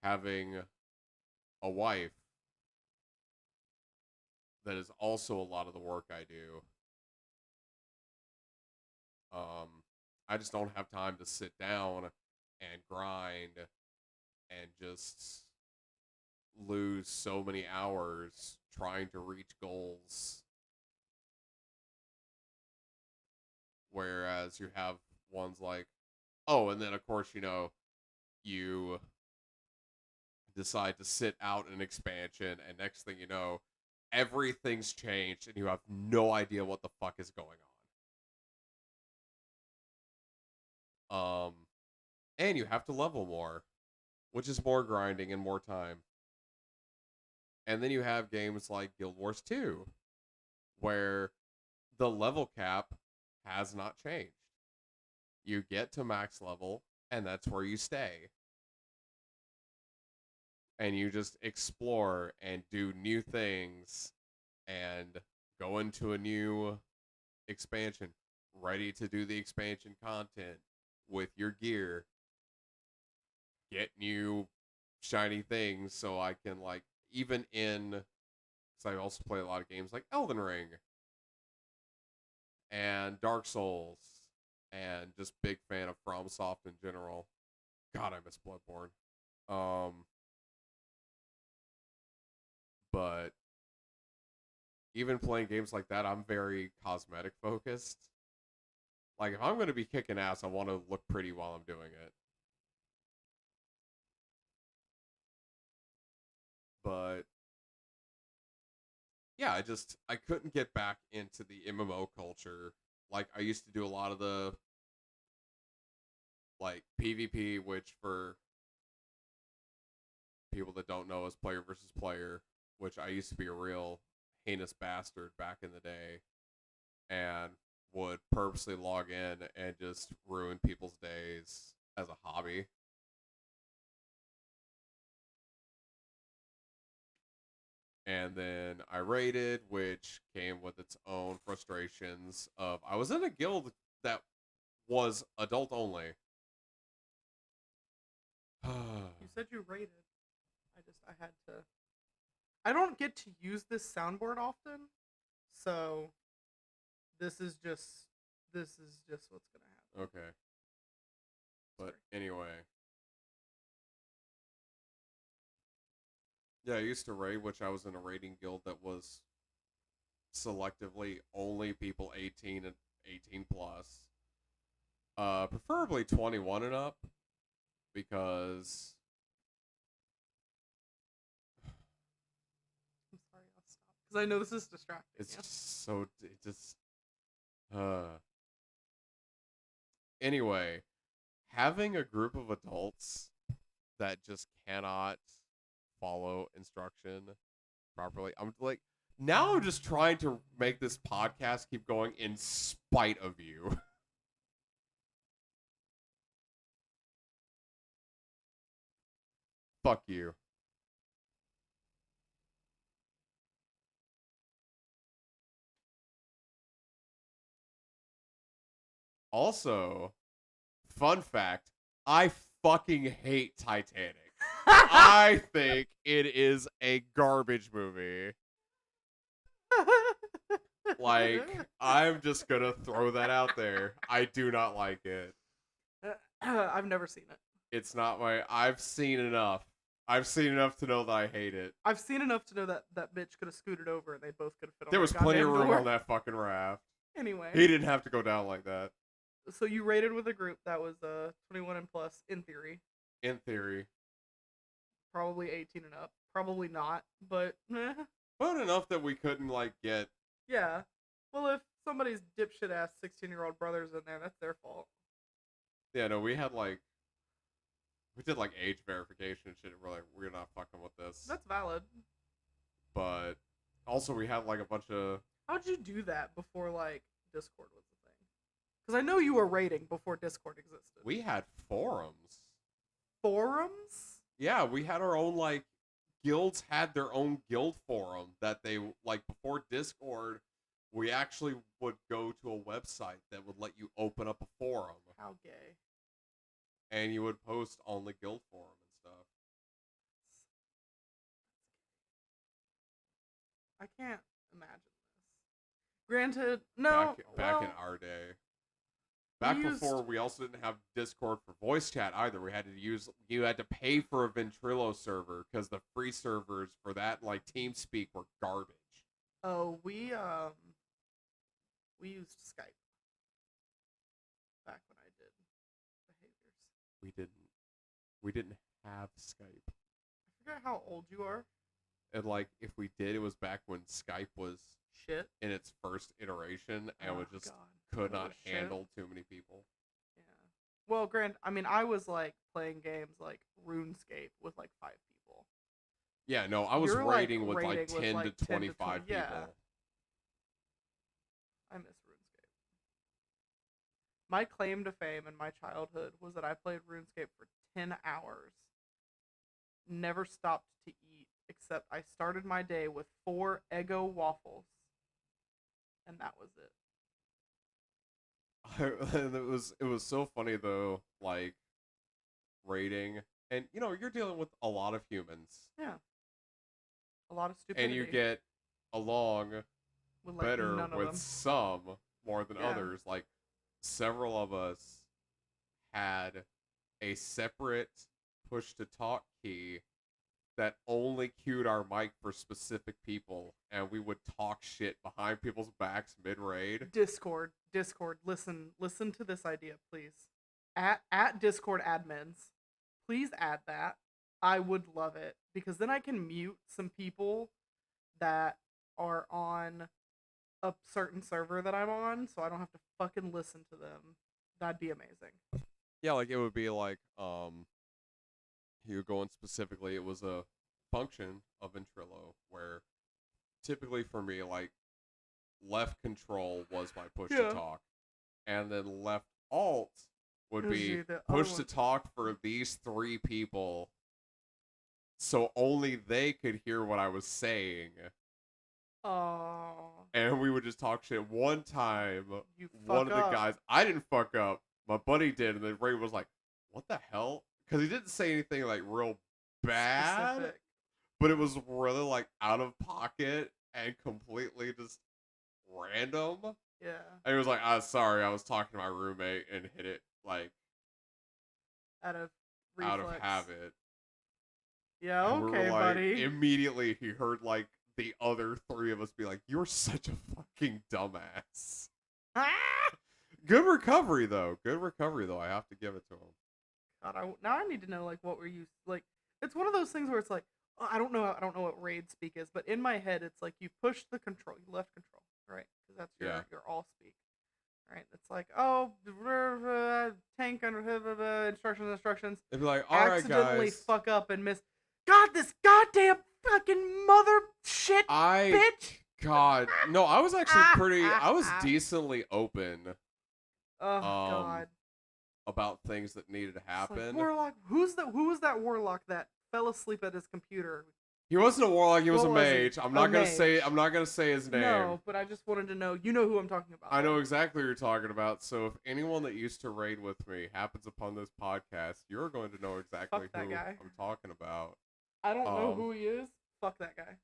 having a wife that is also a lot of the work I do. I just don't have time to sit down and grind and just lose so many hours trying to reach goals. Whereas you have ones like, oh, and then of course, you decide to sit out an expansion, and next thing you know, everything's changed, and you have no idea what the fuck is going on. And you have to level more, which is more grinding and more time. And then you have games like Guild Wars 2, where the level cap has not changed. You get to max level, and that's where you stay. And you just explore and do new things and go into a new expansion, ready to do the expansion content with your gear, get new shiny things so I can, like, even in, because I also play a lot of games like Elden Ring and Dark Souls, and just big fan of FromSoft in general. God, I miss Bloodborne. But even playing games like that, I'm very cosmetic focused. Like, if I'm going to be kicking ass, I want to look pretty while I'm doing it. But yeah, I couldn't get back into the MMO culture. Like, I used to do a lot of the, like, PvP, which for people that don't know is player versus player, which I used to be a real heinous bastard back in the day, and would purposely log in and just ruin people's days as a hobby. And then I raided, which came with its own frustrations of I was in a guild that was adult only. You said you rated. I had to. I don't get to use this soundboard often, so this is just what's gonna happen. Okay. But anyway. Yeah, I used to raid, which I was in a raiding guild that was selectively only people 18 and 18 plus. Preferably 21 and up, because I'm sorry, I'll stop because I know this is distracting. it's just so it just anyway, having a group of adults that just cannot follow instruction properly. I'm like, now I'm just trying to make this podcast keep going in spite of you. Fuck you. Also, fun fact, I fucking hate Titanic. I think it is a garbage movie. Like, I'm just gonna throw that out there. I do not like it. I've never seen it. It's not my. I've seen enough. I've seen enough to know that I hate it. I've seen enough to know that that bitch could have scooted over and they both could have fit on. There was plenty of room door. on that fucking raft. Anyway, he didn't have to go down like that. So you raided with a group that was 21 and plus in theory. In theory. Probably 18 and up. Probably not, but But enough that we couldn't, like, get. Yeah. Well, if somebody's dipshit ass 16-year-old brother's in there, that's their fault. Yeah, no, we had, like, we did, like, age verification and shit. We're like, we're not fucking with this. That's valid. But also we had, like, a bunch of. How'd you do that before, like, Discord was a thing? Because I know you were raiding before Discord existed. We had forums. Forums? Yeah, we had our own, like, guilds had their own guild forum that they, like, before Discord, we actually would go to a website that would let you open up a forum. How gay. And you would post on the guild forum and stuff. I can't imagine this. Granted, no. Back in our day. Back before we also didn't have Discord for voice chat either. You had to pay for a Ventrilo server because the free servers for that like TeamSpeak were garbage. Oh, we used Skype back when I did behaviors. We didn't have Skype. I forget how old you are. And like if we did, it was back when Skype was shit in its first iteration and would just God. could not handle too many people. Yeah. Well, I was like playing games like RuneScape with like 5 people. Yeah, no, I was raiding with like 10 to 25 people. Yeah. I miss RuneScape. My claim to fame in my childhood was that I played RuneScape for 10 hours. Never stopped to eat, except I started my day with 4 Eggo waffles. And that was it. It was so funny though, like raiding, and you know you're dealing with a lot of humans. Yeah, a lot of stupidity. And you get along with, like, better with some more than others. Like several of us had a separate push to talk key that only cued our mic for specific people, and we would talk shit behind people's backs mid-raid. Discord. Listen to this idea, please. At Discord admins, please add that. I would love it, because then I can mute some people that are on a certain server that I'm on, so I don't have to fucking listen to them. That'd be amazing. Yeah, like it would be like, you going specifically, it was a function of Ventrilo where typically for me, like left control was my push to talk, and then left alt would be push to talk for these 3 people, so only they could hear what I was saying. Oh. And we would just talk shit. One time, one of the guys, I didn't fuck up, my buddy did, and then Ray was like, "What the hell?" Because he didn't say anything like real bad, specific, but it was really like out of pocket and completely just random. Yeah. And he was like, sorry, I was talking to my roommate and hit it like out of habit. Yeah, and okay, like, buddy. Immediately he heard like the other 3 of us be like, "You're such a fucking dumbass." Good recovery though. I have to give it to him. God, now I need to know like what were you like. It's one of those things where it's like, oh, I don't know what raid speak is, but in my head it's like you push the control, you left control, right? Because that's your all speak, right? It's like, oh, tank under instructions. It'd be like, all right, guys, accidentally fuck up and miss. God, this goddamn fucking mother shit bitch. God, no, I was actually I was decently open. Oh God. About things that needed to happen. Like, warlock, who was that warlock that fell asleep at his computer? He wasn't a warlock, he was a mage. I'm not gonna say his name. No, but I just wanted to know. You know who I'm talking about. I know exactly who you're talking about. So if anyone that used to raid with me happens upon this podcast, you're going to know exactly who I'm talking about. I don't know who he is. Fuck that guy.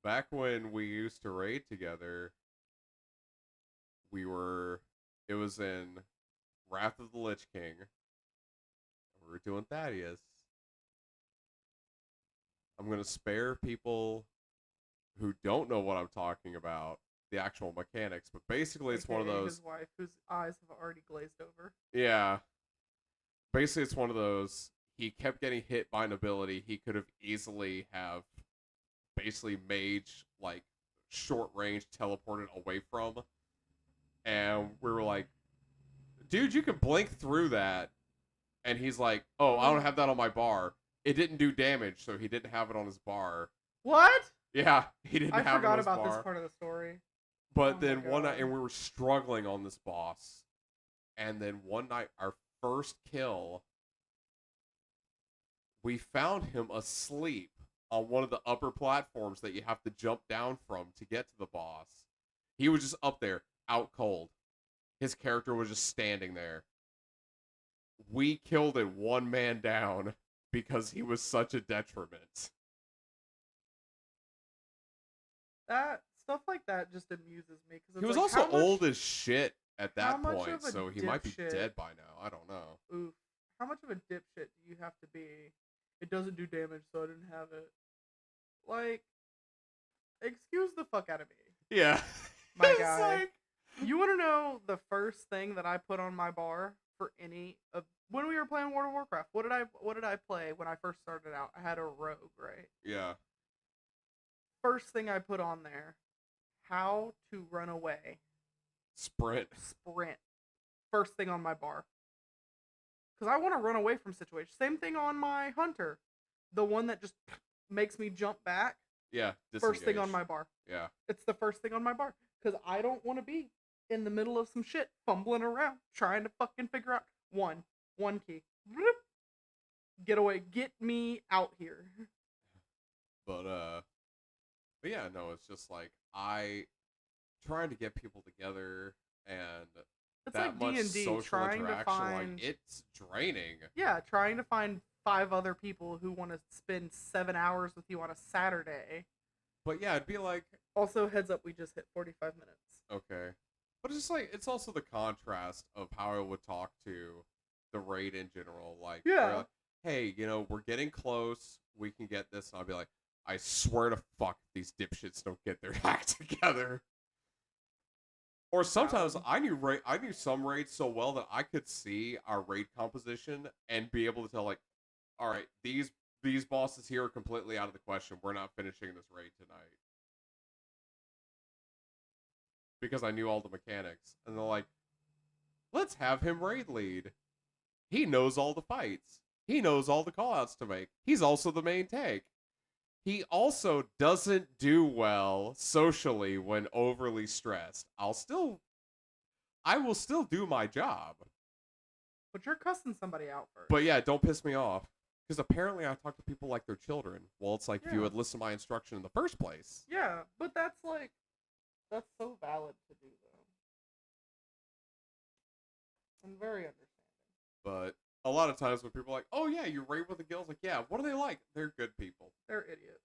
Back when we used to raid together, it was in Wrath of the Lich King. We were doing Thaddeus. I'm going to spare people who don't know what I'm talking about the actual mechanics, but basically it's one of those... His wife, whose eyes have already glazed over. Yeah. Basically it's one of those, he kept getting hit by an ability he could have easily have basically mage, like, short range teleported away from. And we were like, dude, you can blink through that. And he's like, oh, I don't have that on my bar. It didn't do damage, so he didn't have it on his bar. What? Yeah, he didn't have it on his bar. I forgot about this part of the story. But then one night, and we were struggling on this boss. And then one night, our first kill, we found him asleep on one of the upper platforms that you have to jump down from to get to the boss. He was just up there, out cold. His character was just standing there. We killed it 1 man down because he was such a detriment. That stuff like that just amuses me. He was also old as shit at How that much point, of a so he might be dipshit? dead by now. I don't know. Oof. How much of a dipshit do you have to be? It doesn't do damage, so I didn't have it. Like, excuse the fuck out of me, Yeah. my It's guy. like, You want to know the first thing that I put on my bar for any of when we were playing World of Warcraft? What did I play when I first started out? I had a rogue, right? yeah. First thing I put on there, how to run away, Sprint. sprint. First thing on my bar. Cuz I want to run away from situations. Same thing on my hunter. The one that just makes me jump back. Yeah. First thing on Disengage. my bar. Yeah. It's the first thing on my bar cuz I don't want to be in the middle of some shit fumbling around trying to fucking figure out one key. Get away, get me out here. But but yeah, no, it's just like I trying to get people together and It's that like much D&D social trying to interaction, like find it's draining. trying to find 5 other people who want to spend 7 hours with you on a Saturday. But yeah, it'd be like, Also, heads up, we just hit 45 minutes. okay. But it's just like it's also the contrast of how I would talk to the raid in general. Like, Yeah. they're like, hey, we're getting close. We can get this. And I'll be like, I swear to fuck, these dipshits don't get their act together. Or sometimes I knew some raids so well that I could see our raid composition and be able to tell, like, all right, these bosses here are completely out of the question. We're not finishing this raid tonight. Because I knew all the mechanics. And they're like, let's have him raid lead. He knows all the fights. He knows all the callouts to make. He's also the main tank. He also doesn't do well socially when overly stressed. I will still do my job. But you're cussing somebody out first. But yeah, don't piss me off. Because apparently I talk to people like they're children. Well, it's like, if you Yeah. had listened to my instruction in the first place. Yeah, but that's so valid to do, though. And very understanding. But a lot of times when people are like, oh yeah, you raid with the guilds, like, yeah, what are they like? They're good people. They're idiots.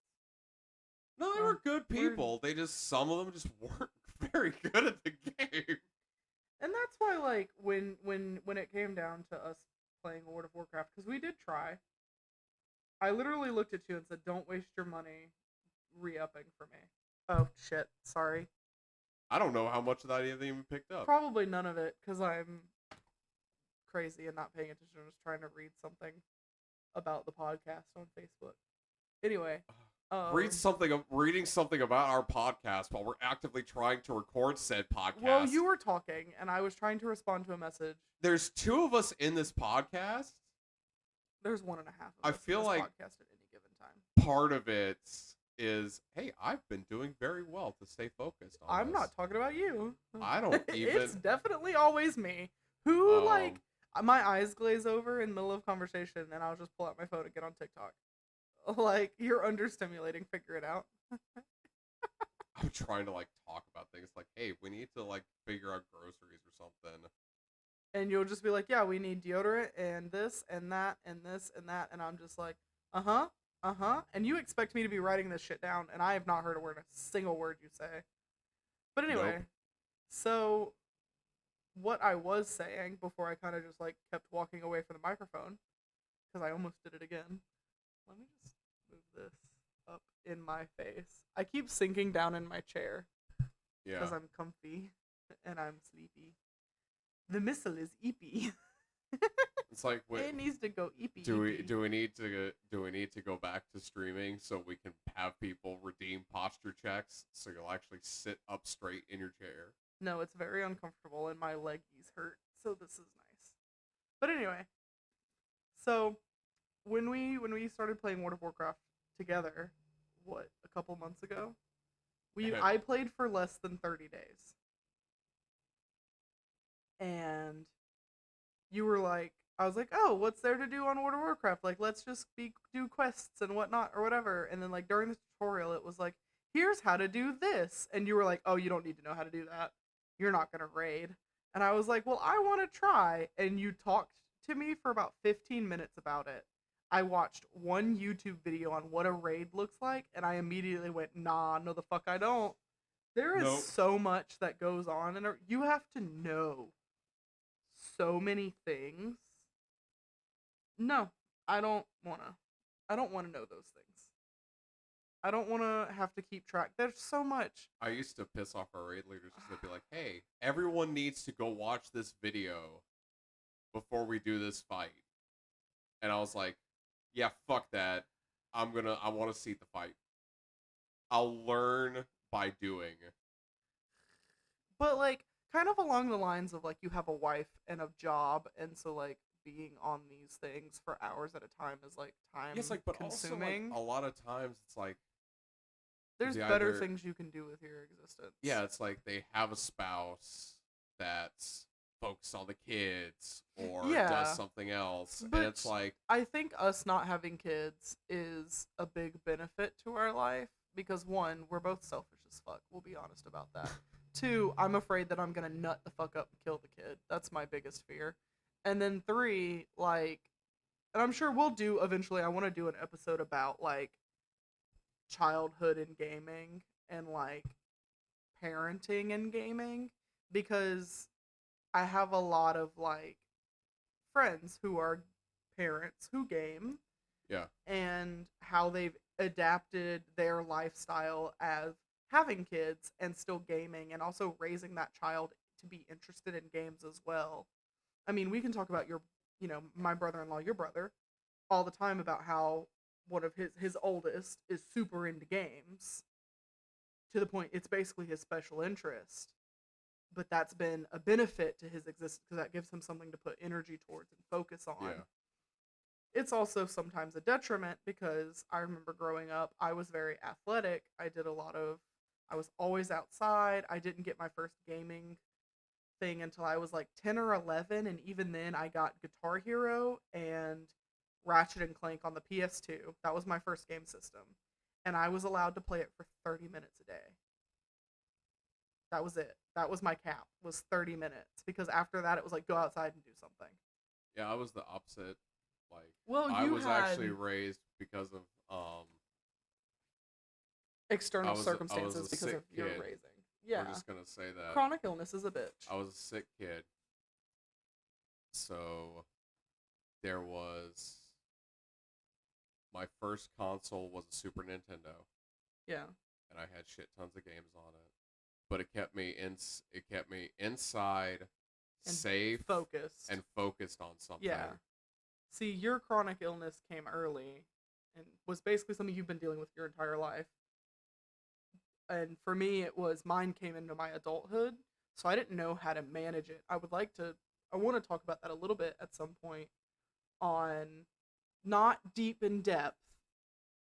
No, they were good people. They just, some of them just weren't very good at the game. And that's why, like, when it came down to us playing World of Warcraft, because we did try, I literally looked at you and said, don't waste your money re-upping for me. Oh, shit. Sorry. I don't know how much of that even picked up. Probably none of it, because I'm crazy and not paying attention. I was trying to read something about the podcast on Facebook. Anyway. Reading something about our podcast while we're actively trying to record said podcast. Well, you were talking, and I was trying to respond to a message. There's 2 of us in this podcast. There's 1.5 of us I feel in this like podcast at any given time. part of it is, hey, I've been doing very well to stay focused on I'm this. not talking about you. I don't even. It's definitely always me. Who, like, my eyes glaze over in the middle of conversation, and I'll just pull out my phone and get on TikTok. Like, you're understimulating. Figure it out. I'm trying to, like, talk about things like, hey, we need to, like, figure out groceries or something. And you'll just be like, yeah, we need deodorant and this and that and this and that. And I'm just like, uh-huh. And you expect me to be writing this shit down, and I have not heard a single word you say. But anyway, Nope. So what I was saying before I kind of just, like, kept walking away from the microphone, because I almost did it again. Let me just move this up in my face. I keep sinking down in my chair Yeah. because I'm comfy and I'm sleepy. The missile is eepy. It's like, wait, It needs to go eepy. do eepy. we need to go back to streaming so we can have people redeem posture checks so you'll actually sit up straight in your chair? No, it's very uncomfortable and my leggies hurt, so this is nice. But anyway, so when we started playing World of Warcraft together, what, a couple months ago? I played for less than 30 days. And you were like, I was like, oh, what's there to do on World of Warcraft? Like, let's just do quests and whatnot or whatever. And then, like, during the tutorial, it was like, here's how to do this. And you were like, oh, you don't need to know how to do that. You're not going to raid. And I was like, well, I want to try. And you talked to me for about 15 minutes about it. I watched one YouTube video on what a raid looks like, and I immediately went, nah, no the fuck I don't. There is Nope. so much that goes on, and you have to know so many things. No, I don't wanna. I don't want to know those things. I don't want to have to keep track. There's so much. I used to piss off our raid leaders because they'd be like, "Hey, everyone needs to go watch this video before we do this fight," and I was like, "Yeah, fuck that. I want to see the fight. I'll learn by doing." But like kind of along the lines of like you have a wife and a job, and so like being on these things for hours at a time is like time Yes, like, but also like consuming. a lot of times it's like There's they better either things you can do with your existence. yeah, it's like they have a spouse that's focused on the kids or does Yeah. something else, and it's But like I think us not having kids is a big benefit to our life because one, we're both selfish as fuck. We'll be honest about that. Two, I'm afraid that I'm gonna nut the fuck up and kill the kid. That's my biggest fear. And then three, like, and I'm sure we'll do eventually. I want to do an episode about like childhood in gaming and like parenting in gaming because I have a lot of like friends who are parents who game yeah, and how they've adapted their lifestyle as having kids and still gaming and also raising that child to be interested in games as well. I mean, we can talk about my brother-in-law, your brother, all the time about how one of his oldest is super into games to the point it's basically his special interest. But that's been a benefit to his existence because that gives him something to put energy towards and focus on. yeah, It's also sometimes a detriment because I remember growing up, I was very athletic. I was always outside. I didn't get my first gaming thing until I was like 10 or 11. And even then, I got Guitar Hero and Ratchet and Clank on the PS2. That was my first game system. And I was allowed to play it for 30 minutes a day. That was it. That was my cap, was 30 minutes. Because after that, it was like, go outside and do something. yeah. I was the opposite. Like Well, I you was had actually raised because of external I was circumstances a because sick of your kid. raising. We're Yeah. just gonna say that Chronic illness is a bitch. I was a sick kid. So there was my first console was a Super Nintendo, Yeah. and I had shit tons of games on it. But it kept me inside, And safe, focused. and focused on something. Yeah. See, your chronic illness came early and was basically something you've been dealing with your entire life. And for me, mine came into my adulthood, so I didn't know how to manage it. I want to talk about that a little bit at some point on not deep in depth,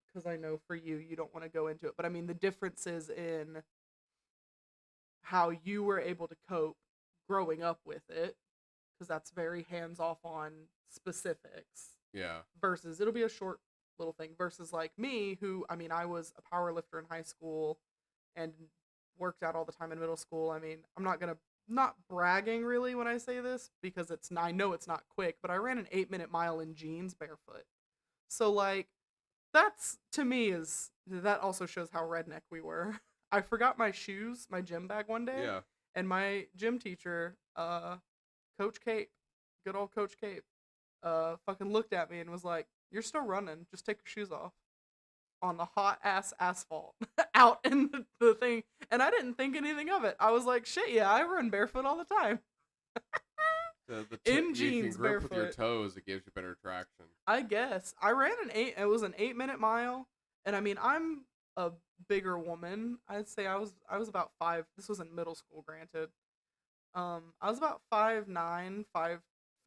because I know for you, you don't want to go into it, but I mean, the differences in how you were able to cope growing up with it, because that's very hands off on specifics Yeah. versus it'll be a short little thing versus like me who I mean I was a power lifter in high school and worked out all the time in middle school. I mean, I'm not bragging really when I say this because I know it's not quick, but I ran an 8-minute mile in jeans barefoot. So like that's to me is that also shows how redneck we were. I forgot my shoes, my gym bag one day, Yeah. and my gym teacher, Coach Cape, good old Coach Cape, fucking looked at me and was like, "You're still running. Just take your shoes off." On the hot ass asphalt out in the thing. And I didn't think anything of it. I was like, shit, yeah, I run barefoot all the time. In You can jeans, grip with your barefoot. toes. It gives you better traction. I guess. It was an 8-minute mile. And I mean, I'm a bigger woman. I'd say I was about 5. This was in middle school, granted. I was about 5'9",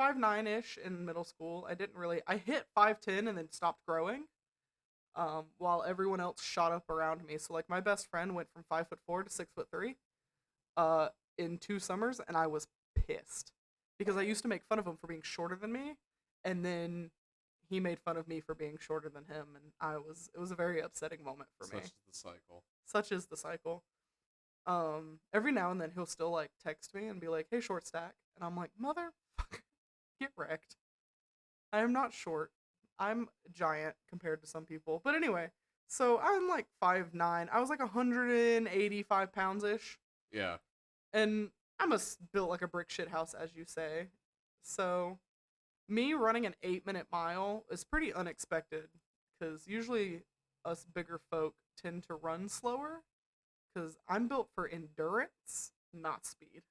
5'9" ish in middle school. I hit 5'10" and then stopped growing. While everyone else shot up around me. So like my best friend went from 5'4" to 6'3", uh, in 2 summers, and I was pissed because I used to make fun of him for being shorter than me, and then he made fun of me for being shorter than him, and it was a very upsetting moment for me. Such is the cycle. Such is the cycle. Every now and then he'll still like text me and be like, "Hey, short stack," and I'm like, "Motherfucker, get wrecked." I am not short. I'm giant compared to some people. But anyway, So I'm like 5'9". I was like 185 pounds ish, Yeah. and built like a brick shit house, as you say. So me running an 8-minute mile is pretty unexpected because usually us bigger folk tend to run slower because I'm built for endurance, not speed.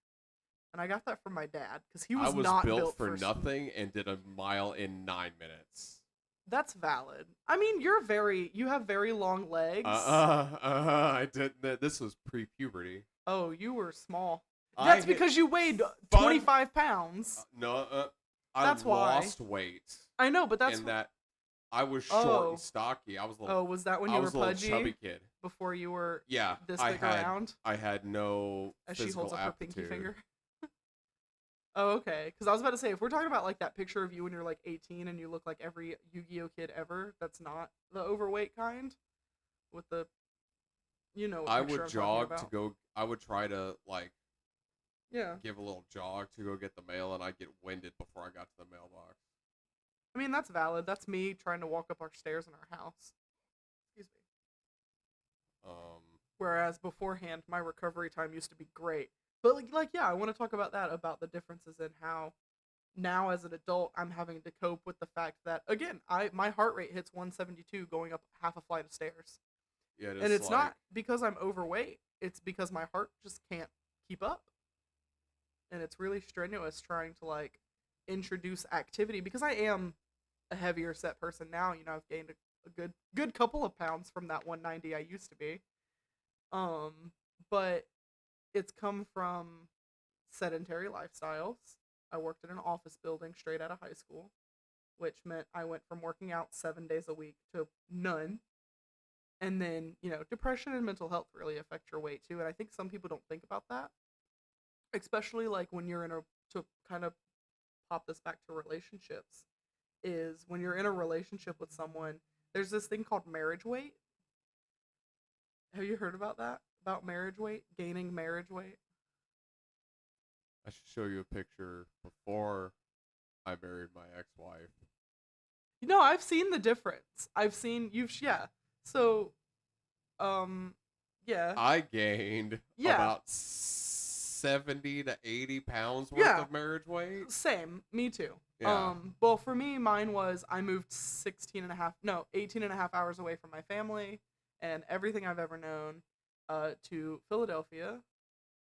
And I got that from my dad because he I was was not built built for for. nothing and did a mile in 9 minutes. That's valid. I mean, you have very long legs. I didn't. This was pre-puberty. Oh, you were small. I That's hit because you weighed fun. 25 pounds. No, I That's why. lost weight, I know, but that's and that I was short and oh. stocky. Oh, was that when I you were was a little pudgy chubby kid. before you were Yeah, this big around? I had no As she physical holds up her pinky aptitude. finger. Oh, okay. Because I was about to say, if we're talking about like that picture of you when you're like 18 and you look like every Yu-Gi-Oh kid ever, that's not the overweight kind. With the, you know, what I picture would I'm talking jog to about. go. I would try to like Yeah. give a little jog to go get the mail, and I'd get winded before I got to the mailbox. I mean, that's valid. That's me trying to walk up our stairs in our house. Excuse me. Um, Whereas beforehand, my recovery time used to be great. But yeah, I want to talk about that, about the differences in how now as an adult I'm having to cope with the fact that again, my heart rate hits 172 going up half a flight of stairs. yeah, And just it's like not because I'm overweight. It's because my heart just can't keep up. And it's really strenuous trying to like introduce activity because I am a heavier set person now. You know, I've gained a good couple of pounds from that 190 I used to be. But it's come from sedentary lifestyles. I worked in an office building straight out of high school, which meant I went from working out 7 days a week to none. And then, you know, depression and mental health really affect your weight too. And I think some people don't think about that, especially like when you're in a, to kind of pop this back to relationships, is when you're in a relationship with someone, there's this thing called marriage weight. Have you heard about that? About marriage weight? Gaining marriage weight? I should show you a picture before I married my ex-wife. You know, I've seen the difference. I've seen yeah. So, um, yeah, I gained yeah, about 70 to 80 pounds worth yeah. of marriage weight. Same, me too. Yeah. Well, for me, mine was I moved 18 and a half hours away from my family and everything I've ever known, to Philadelphia,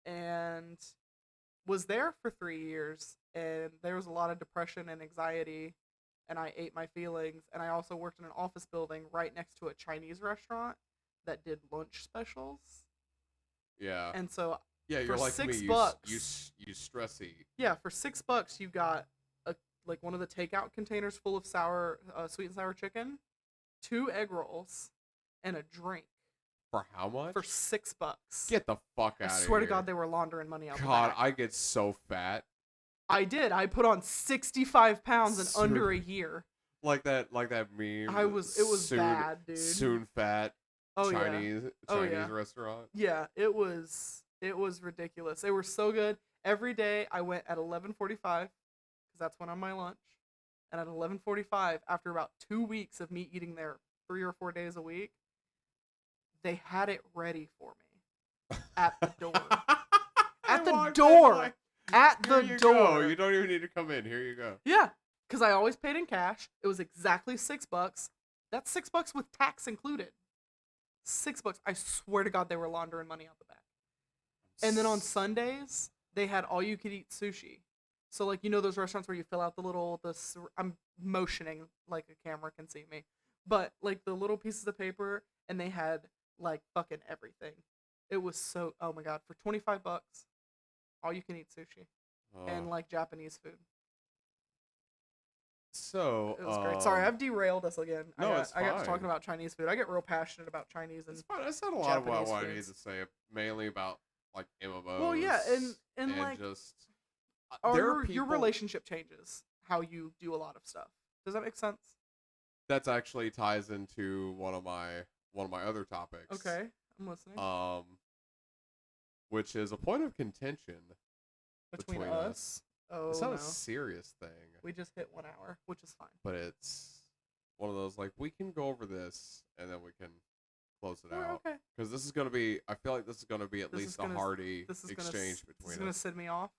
and was there for 3 years. And there was a lot of depression and anxiety, and I ate my feelings. And I also worked in an office building right next to a Chinese restaurant that did lunch specials. Yeah. And so Yeah, for you're like me. $6, You stress eat. yeah, for $6 you got a like one of the takeout containers full of sweet and sour chicken, 2 egg rolls, and a drink For how much? for $6. Get the fuck out I of here. swear to God, they were laundering money out. God, the back. I get so fat. I did. I put on 65 pounds in under a year. Like that meme. It was bad, dude. Soon fat. Oh Chinese yeah. restaurant. Yeah, it was ridiculous. They were so good. Every day I went at 11:45 because that's when I'm my lunch. And at 11:45, after about 2 weeks of me eating there 3 or 4 days a week, they had it ready for me at the door. At the door. At the door. You don't even need to come in. Here you go. Yeah, because I always paid in cash. It was exactly $6. That's $6 with tax included. $6. I swear to God, they were laundering money out the back. And then on Sundays, they had all you could eat sushi. So like, you know those restaurants where you fill out I'm motioning like a camera can see me, but like the little pieces of paper, and they had like fucking everything. It was so, oh my God, for $25, all you can eat sushi and like Japanese food. So it was great. Sorry, I've derailed us again. No, it's fine. I got to talking about Chinese food. I get real passionate about Chinese and That's not a lot of what I Japanese wanted foods. to say. Mainly about like MMOs. Well, yeah, and like just your relationship changes how you do a lot of stuff. Does that make sense? That's actually ties into one of my other topics. Okay, I'm listening. Which is a point of contention between us. Oh, it's not no. a serious thing. We just hit 1 hour, which is fine. But it's one of those like we can go over this and then we can close it We're out okay. because this is gonna be. I feel like this is gonna be at This is least a gonna hearty this is gonna exchange this is between gonna us. send me off.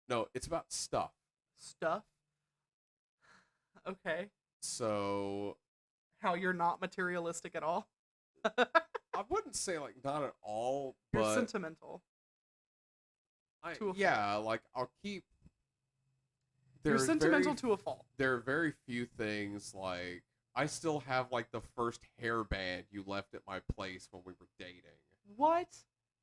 No, it's about stuff. Stuff. Okay. So How you're not materialistic at all. I wouldn't say like not at all, You're but sentimental. To a yeah, like I'll keep. You're There's sentimental very to a fault. there are very few things like I still have like the first hairband you left at my place when we were dating. What?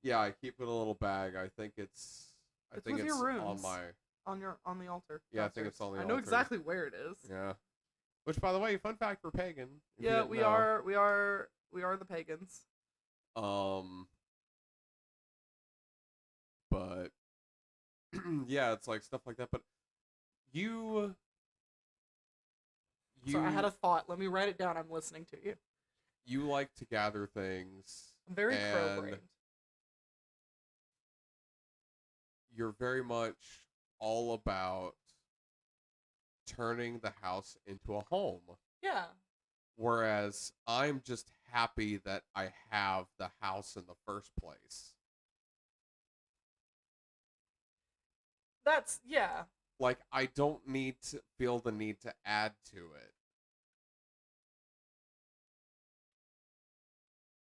Yeah, I keep it in a little bag. I think it's It's with your on runes. my On the altar. yeah, I think downstairs. it's on the I altar. know exactly where it is. Yeah. Which by the way, fun fact for pagan. If you Yeah, didn't we know. are the pagans. But yeah, it's like stuff like that. But you So I had a thought. Let me write it down. I'm listening to you. you like to gather things. I'm very and crow-brained. You're very much all about turning the house into a home. Yeah. Whereas I'm just happy that I have the house in the first place. That's yeah. Like I don't need to feel the need to add to it.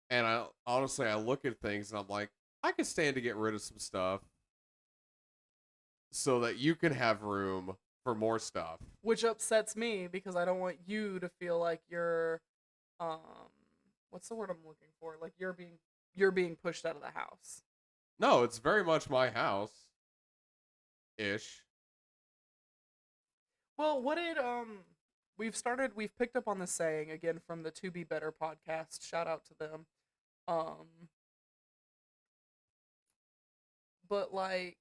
And I honestly I look at things and I'm like, I could stand to get rid of some stuff so that you can have room for more stuff. Which upsets me because I don't want you to feel like you're um what's the word I'm looking for? Like you're being pushed out of the house. No, it's very much my house ish. Well, what did we've picked up on this saying again from the To Be Better podcast. Shout out to them. Um but like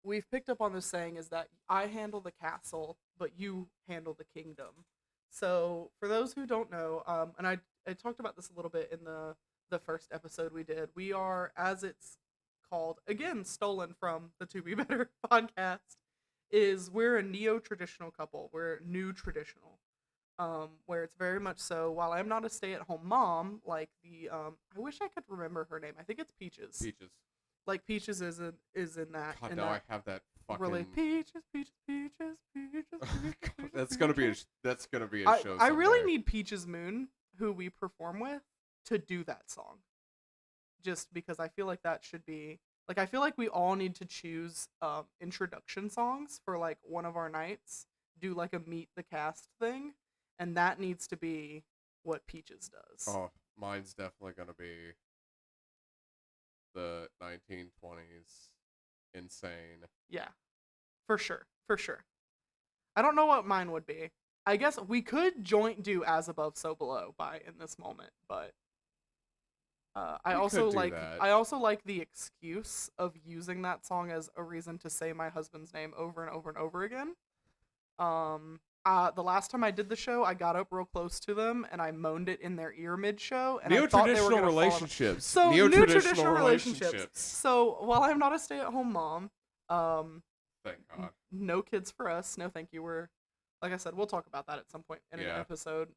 we've picked up on this saying is that I handle the castle, but you handle the kingdom. So for those who don't know, and I talked about this a little bit in the first episode we did. We are, as it's called, again stolen from the To Be Better podcast, is we're a neo-traditional couple. We're new traditional. Where it's very much so. While I'm not a stay-at-home mom, like the I wish I could remember her name. I think it's Peaches. Peaches. Like Peaches is in that. God, in now that I have that fucking. really Peaches. That's gonna be a show. I really someday. need Peaches Moon, who we perform with, to do that song. Just because I feel like that should be like I feel like we all need to choose introduction songs for like one of our nights. Do like a meet the cast thing, and that needs to be what Peaches does. Oh, mine's definitely gonna be the 1920s insane. Yeah, for sure, for sure. I don't know what mine would be. I guess we could joint do As Above, So Below by in this moment, but We could do that. I also like the excuse of using that song as a reason to say my husband's name over and over and over again. The last time I did the show, I got up real close to them and I moaned it in their ear mid-show, and I thought they were Neo-traditional gonna fall in- relationships. So Neo-traditional relationships. So while I'm not a stay-at-home mom, Thank God. no kids for us. No, thank you. We're like I said, we'll talk about that at some point in an Yeah. episode.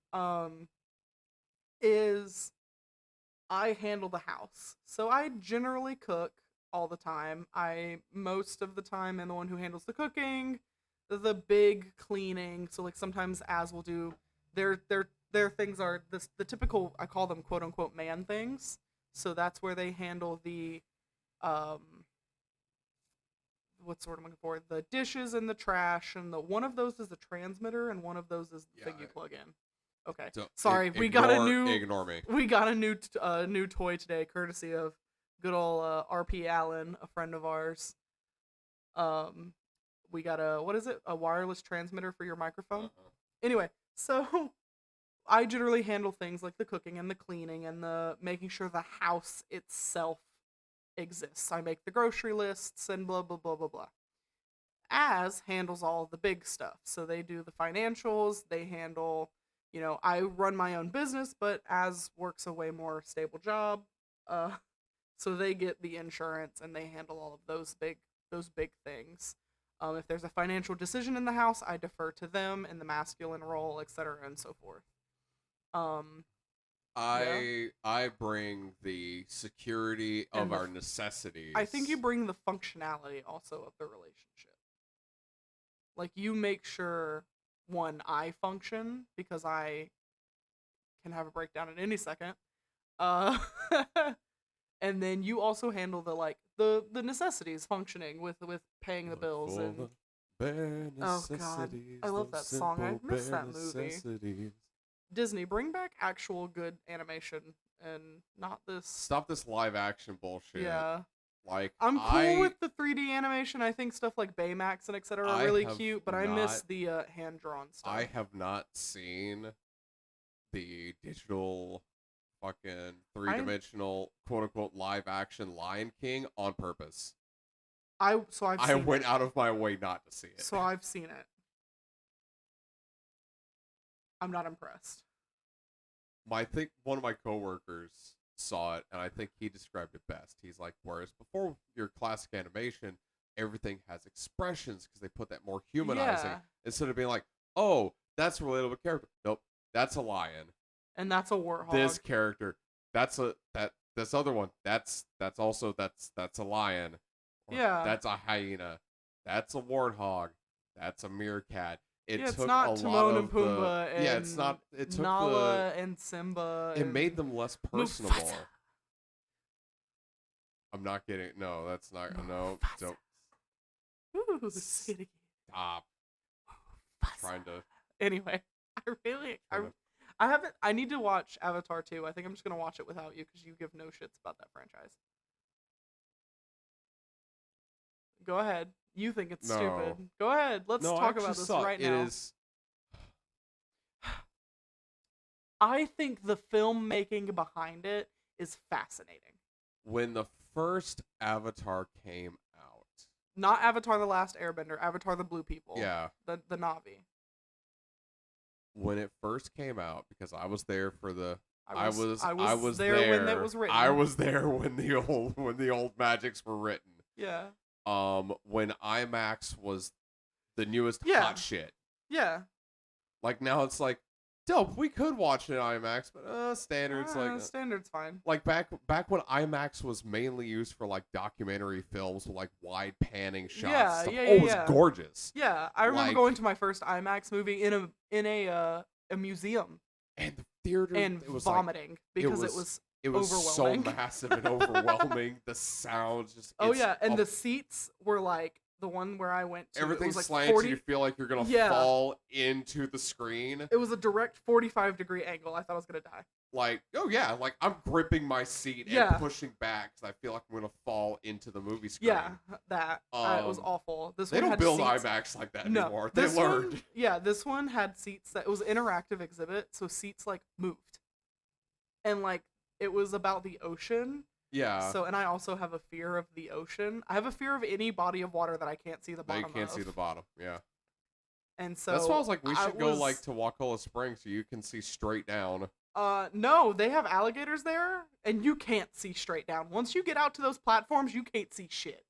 Is I handle the house. So I generally cook all the time. I most of the time am the one who handles the cooking, the big cleaning. So like sometimes as we'll do their things are the typical, I call them quote unquote man things. So that's where they handle the what's the word I'm looking for? The dishes and the trash, and the one of those is the transmitter and one of those is the thing you plug in. Okay. So, Sorry, we got a new Ignore me. we got a new toy today, courtesy of good old RP Allen, a friend of ours. We got what is it? A wireless transmitter for your microphone. Uh-huh. Anyway, so I generally handle things like the cooking and the cleaning and the making sure the house itself exists. I make the grocery lists and blah blah blah blah blah. As handles all the big stuff. So they do the financials, they handle, I run my own business, but As works a way more stable job. So they get the insurance and they handle all of those big things. If there's a financial decision in the house, I defer to them in the masculine role, etc., and so forth. Um, yeah, I bring the security and of our necessities. I think you bring the functionality also of the relationship. Like you make sure one, I function because I can have a breakdown at any second. Uh, and then you also handle the necessities functioning with paying the Look bills for and the bare oh god, necessities, I love those that song. I simple miss bare that movie. necessities. Disney, bring back actual good animation and not this. Stop this live action bullshit. Yeah. Like I'm cool with the 3D animation. I think stuff like Baymax and etc. are really cute, but I miss the hand drawn stuff. I have not seen the digital fucking three-dimensional quote-unquote live action Lion King on purpose. I went out of my way not to see it. So I've seen it. I'm not impressed. I think one of my coworkers saw it, and I think he described it best. He's like, whereas before your classic animation, everything has expressions because they put that more humanizing instead of being like, oh, that's a relatable character. Nope, that's a lion, and that's a warthog. This character, this other one, that's a lion. Or that's a hyena. That's a warthog. That's a meerkat. It's not Timon and Pumbaa and it's not. It took Nala and Simba. It made them less personable. Mufasa. I'm not getting. No, that's not. Mufasa. No, don't. Ooh, stop. Trying to. Anyway, I haven't. I need to watch Avatar 2. I think I'm just gonna watch it without you because you give no shits about that franchise. Go ahead. You think it's stupid. Go ahead. Let's talk about this right now. It is. I think the filmmaking behind it is fascinating. When the first Avatar came out. Not Avatar The Last Airbender, Avatar The Blue People. Yeah. The Na'vi. When it first came out, because I was there for the I was there when it was written. I was there when the old magics were written. Yeah. When IMAX was the newest hot shit. Yeah. Like now it's like, dope, we could watch it in IMAX, but standard's standard's fine. Like back when IMAX was mainly used for like documentary films with like wide panning shots. It was gorgeous. Yeah, I remember going to my first IMAX movie in a museum. And the theater and it was vomiting because it was so massive and overwhelming. The sound just and the seats were like the one where I went to. Everything like slants 40... you feel like you're gonna fall into the screen. It was a direct 45-degree angle. I thought I was gonna die. Like, like I'm gripping my seat and pushing back because I feel like I'm gonna fall into the movie screen. Yeah, that it was awful. They don't build IMAX like that anymore. They learned. This one had seats that it was an interactive exhibit, so seats like moved, and like it was about the ocean. Yeah. So, and I also have a fear of the ocean. I have a fear of any body of water that I can't see the bottom of. You can't see the bottom, yeah. And so that's why I was like, we should go like to Wakulla Springs so you can see straight down. No, they have alligators there, and you can't see straight down. Once you get out to those platforms, you can't see shit.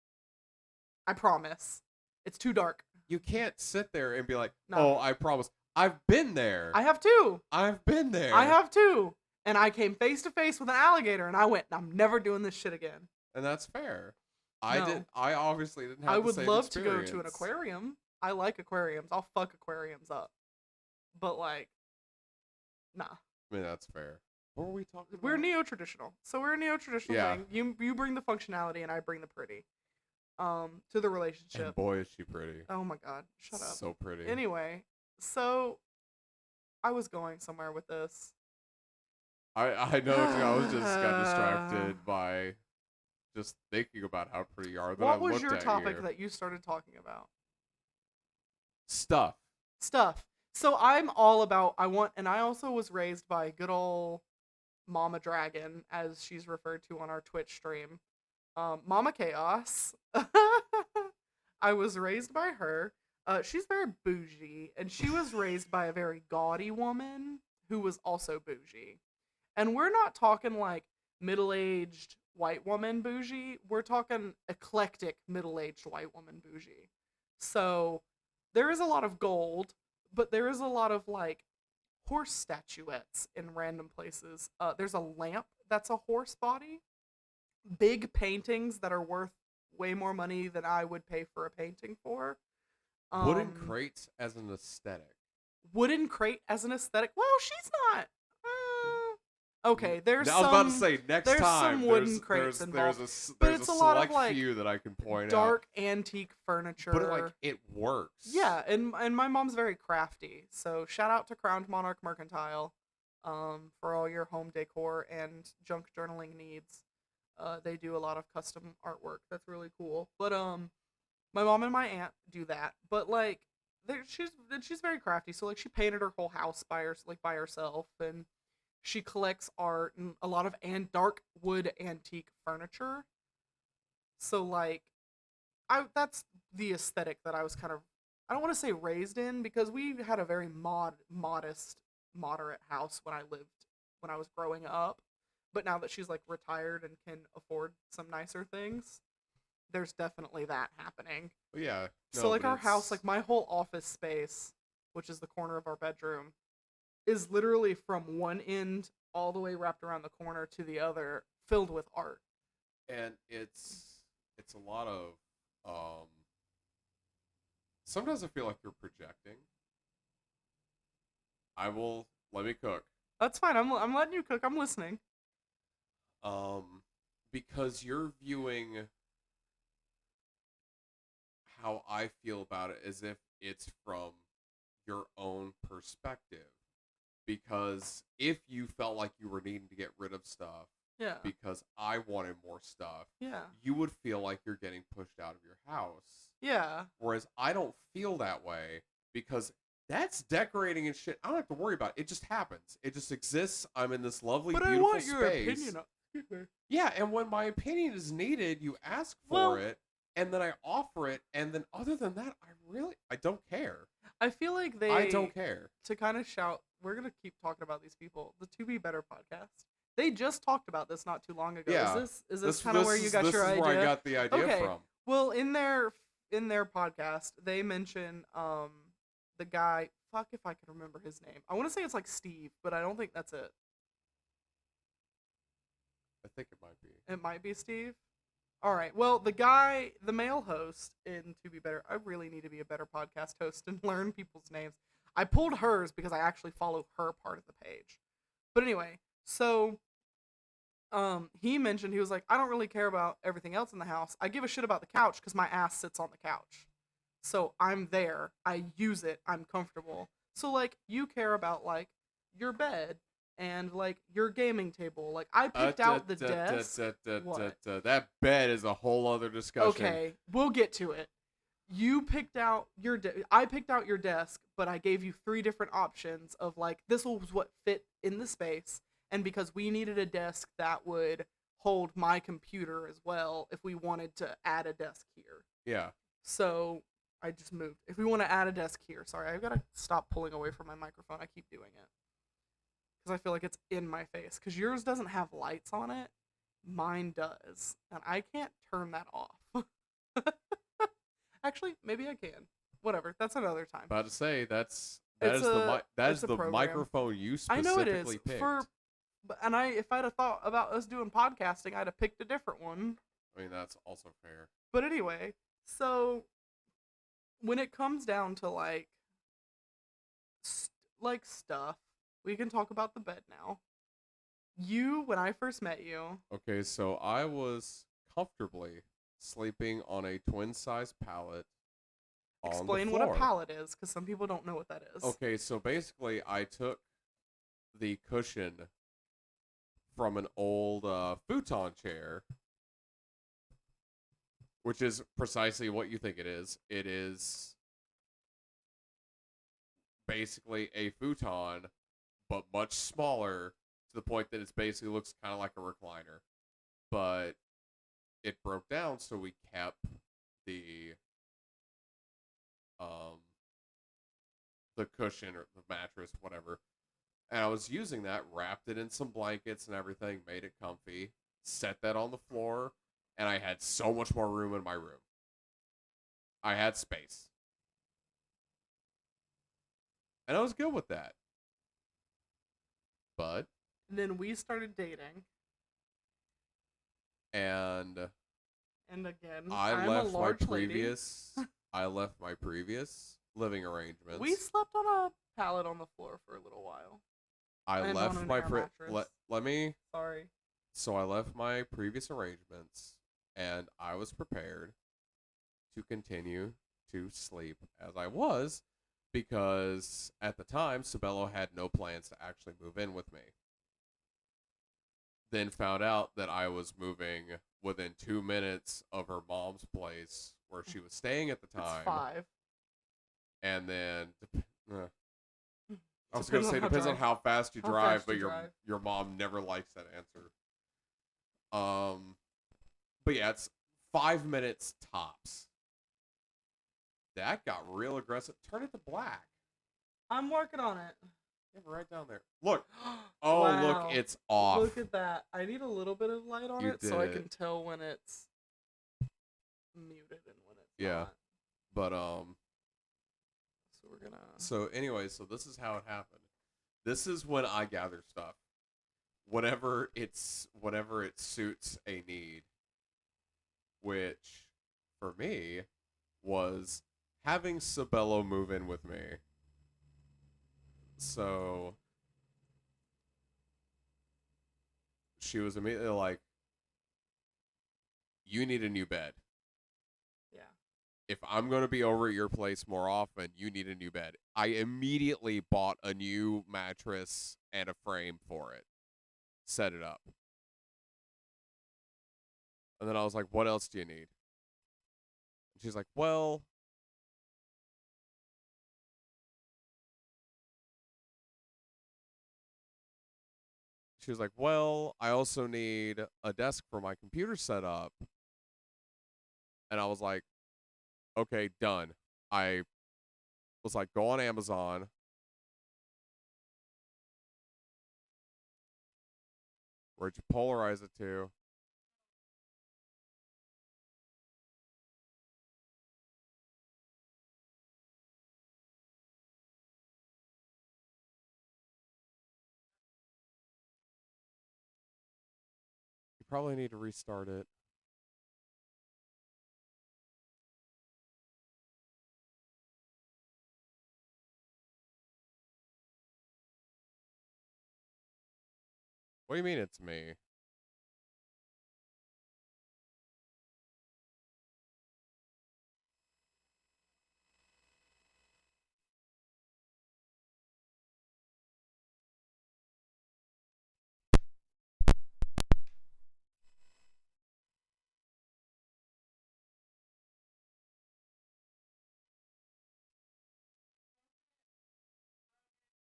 I promise. It's too dark. You can't sit there and be like, oh, I promise. I've been there. I have too. I've been there. I have too. And I came face to face with an alligator, and I went, I'm never doing this shit again. And that's fair. I obviously didn't have I would the same love experience. to go to an aquarium. I like aquariums. I'll fuck aquariums up. But, like, nah. I mean, that's fair. What were we talking about? We're neo-traditional. So we're a neo-traditional thing. You bring the functionality, and I bring the pretty. To the relationship. And boy, is she pretty. Oh, my God. Shut up. So pretty. Anyway, so I was going somewhere with this. I know I was just got distracted by just thinking about how pretty you are. What was your topic that you started talking about? Stuff. So I'm all about, and I also was raised by good old Mama Dragon, as she's referred to on our Twitch stream. Mama Chaos. I was raised by her. She's very bougie, and she was raised by a very gaudy woman who was also bougie. And we're not talking like middle-aged white woman bougie. We're talking eclectic middle-aged white woman bougie. So there is a lot of gold, but there is a lot of like horse statuettes in random places. There's a lamp that's a horse body, big paintings that are worth way more money than I would pay for a painting for. Wooden Um, crates as an aesthetic. Wooden crate as an aesthetic. Well, she's not. Okay, Now I was about to say next there's time some wooden crates involved, but there's a it's a lot of select like few that I can point out, dark antique but it, like furniture. it works. Yeah, and my mom's very crafty. So shout out to Crowned Monarch Mercantile, for all your home decor and junk journaling needs. They do a lot of custom artwork. That's really cool. But my mom and my aunt do that. But like, she's very crafty. So like, she painted her whole house by herself, and she collects art and a lot of dark wood antique furniture. So like, I that's the aesthetic that I was kind of, I don't want to say raised in, because we had a very modest, moderate house when I was growing up. But now that she's like retired and can afford some nicer things, there's definitely that happening. But yeah, So no, like but our house, it's like my whole office space, which is the corner of our bedroom, is literally from one end all the way wrapped around the corner to the other, filled with art. and it's a lot of um. Sometimes I feel like you're projecting. I will let me cook. That's fine. I'm letting you cook. I'm listening. Um, because you're viewing how I feel about it as if it's from your own perspective. Because if you felt like you were needing to get rid of stuff Yeah. because I wanted more stuff, Yeah. you would feel like you're getting pushed out of your house. Yeah. Whereas I don't feel that way because that's decorating and shit. I don't have to worry about it. It just happens. It just exists. I'm in this lovely, But I beautiful want your space. opinion. Excuse me. Yeah, and when my opinion is needed, you ask for Well, it, and then I offer it, and then other than that, I don't care. I feel like I don't care. to kind of shout, we're gonna keep talking about these people. The To Be Better podcast. They just talked about this not too long ago. Yeah. Is this kind of where you got your idea? This is where I got the idea Okay. from. Well, in their podcast, they mention the guy. Fuck if I can remember his name. I want to say it's like Steve, but I don't think that's it. I think it might be. It might be Steve. All right. Well, the male host in To Be Better, I really need to be a better podcast host and learn people's names. I pulled hers because I actually follow her part of the page. But anyway, so he mentioned, he was like, I don't really care about everything else in the house. I give a shit about the couch because my ass sits on the couch. So I'm there. I use it. I'm comfortable. So like, you care about like your bed and like your gaming table. Like I picked out the desk. What? That bed is a whole other discussion. Okay, we'll get to it. You picked out I picked out your desk, but I gave you three different options of like, this was what fit in the space, and because we needed a desk that would hold my computer as well if we wanted to add a desk here. Yeah. So I just moved. If we want to add a desk here, sorry, I've got to stop pulling away from my microphone. I keep doing it because I feel like it's in my face. Because yours doesn't have lights on it, mine does, and I can't turn that off. Actually, maybe I can. Whatever. That's another time. About to say that is it's a the program. microphone you I know it specifically is picked. if I'd have thought about us doing podcasting, I'd have picked a different one. I mean, that's also fair. But anyway, so when it comes down to like stuff, we can talk about the bed now. When I first met you, Okay, so I was comfortably sleeping on a twin size pallet on the explain floor. what a pallet is, because some people don't know what that is. Okay, so basically, I took the cushion from an old futon chair, which is precisely what you think it is. It is basically a futon, but much smaller to the point that it basically looks kind of like a recliner. But it broke down, so we kept the um the cushion or the mattress, whatever. And I was using that, wrapped it in some blankets and everything, made it comfy, set that on the floor, and I had so much more room in my room. I had space. And I was good with that. But And then we started dating. and And again, I I'm a left my large lady. previous I left my previous living arrangements. We slept on a pallet on the floor for a little while. I And left on an my air mattress. let me Sorry. so I left my previous arrangements and I was prepared to continue to sleep as I was because at the time Sabello had no plans to actually move in with me. Then found out that I was moving within 2 minutes of her mom's place where she was staying at the It's time. 5. And then I was Depends going to on say how depends on drive- how fast you how drive, fast but you your drive. your mom never likes that answer. But yeah, it's 5 minutes tops. That got real aggressive. Turn it to black. I'm working on it. Yeah, right down there. Look. Oh, Wow. look, it's off. Look at that. I need a little bit of light on You it so I did can it. tell when it's muted and when it's Yeah. not. But So we're gonna. so anyway, so this is how it happened. This is when I gather stuff. Whenever it suits a need, which for me was having Sabello move in with me. So she was immediately like, "You need a new bed. Yeah. If I'm going to be over at your place more often, you need a new bed." I immediately bought a new mattress and a frame for it. Set it up. And then I was like, "What else do you need?" And she's like, "Well, I also need a desk for my computer set up." And I was like, "Okay, done." I was like, "Go on Amazon." Where'd you polarize it to? You probably need to restart it. What do you mean it's me?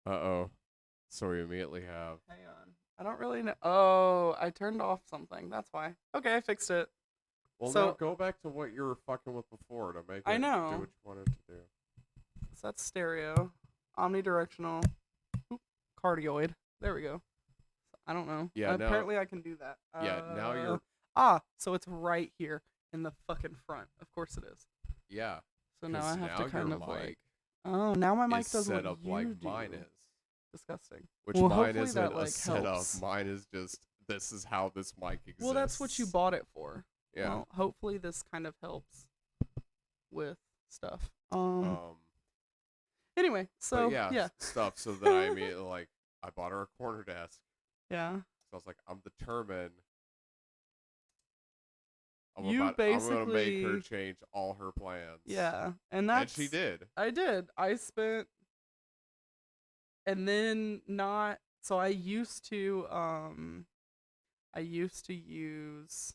Uh-oh. So we immediately have. Hang on. I don't really know. Oh, I turned off something. That's why. Okay, I fixed it. Well, So- now go back to what you were fucking with before to make it I know. do what you wanted to do. So that's stereo, omnidirectional, cardioid. There we go. I don't know. Yeah, no. Apparently I can do that. Yeah, now you're. So it's right here in the fucking front. Of course it is. Yeah. So now I 'cause have now to kind your of mic like. Oh, now my mic is does set what up you like do. mine is. Disgusting. Which Well, mine hopefully isn't that, a like, setup. helps. Mine is just this is how this mic exists. Well, that's what you bought it for. Yeah. Well, hopefully this kind of helps with stuff. Anyway, so but yeah, stuff. So then I immediately like I bought her a corner desk. Yeah. So I was like, I'm determined. I'm You gonna make basically- her change all her plans. Yeah. And And that's she did. I did. I spent and then not so I used to use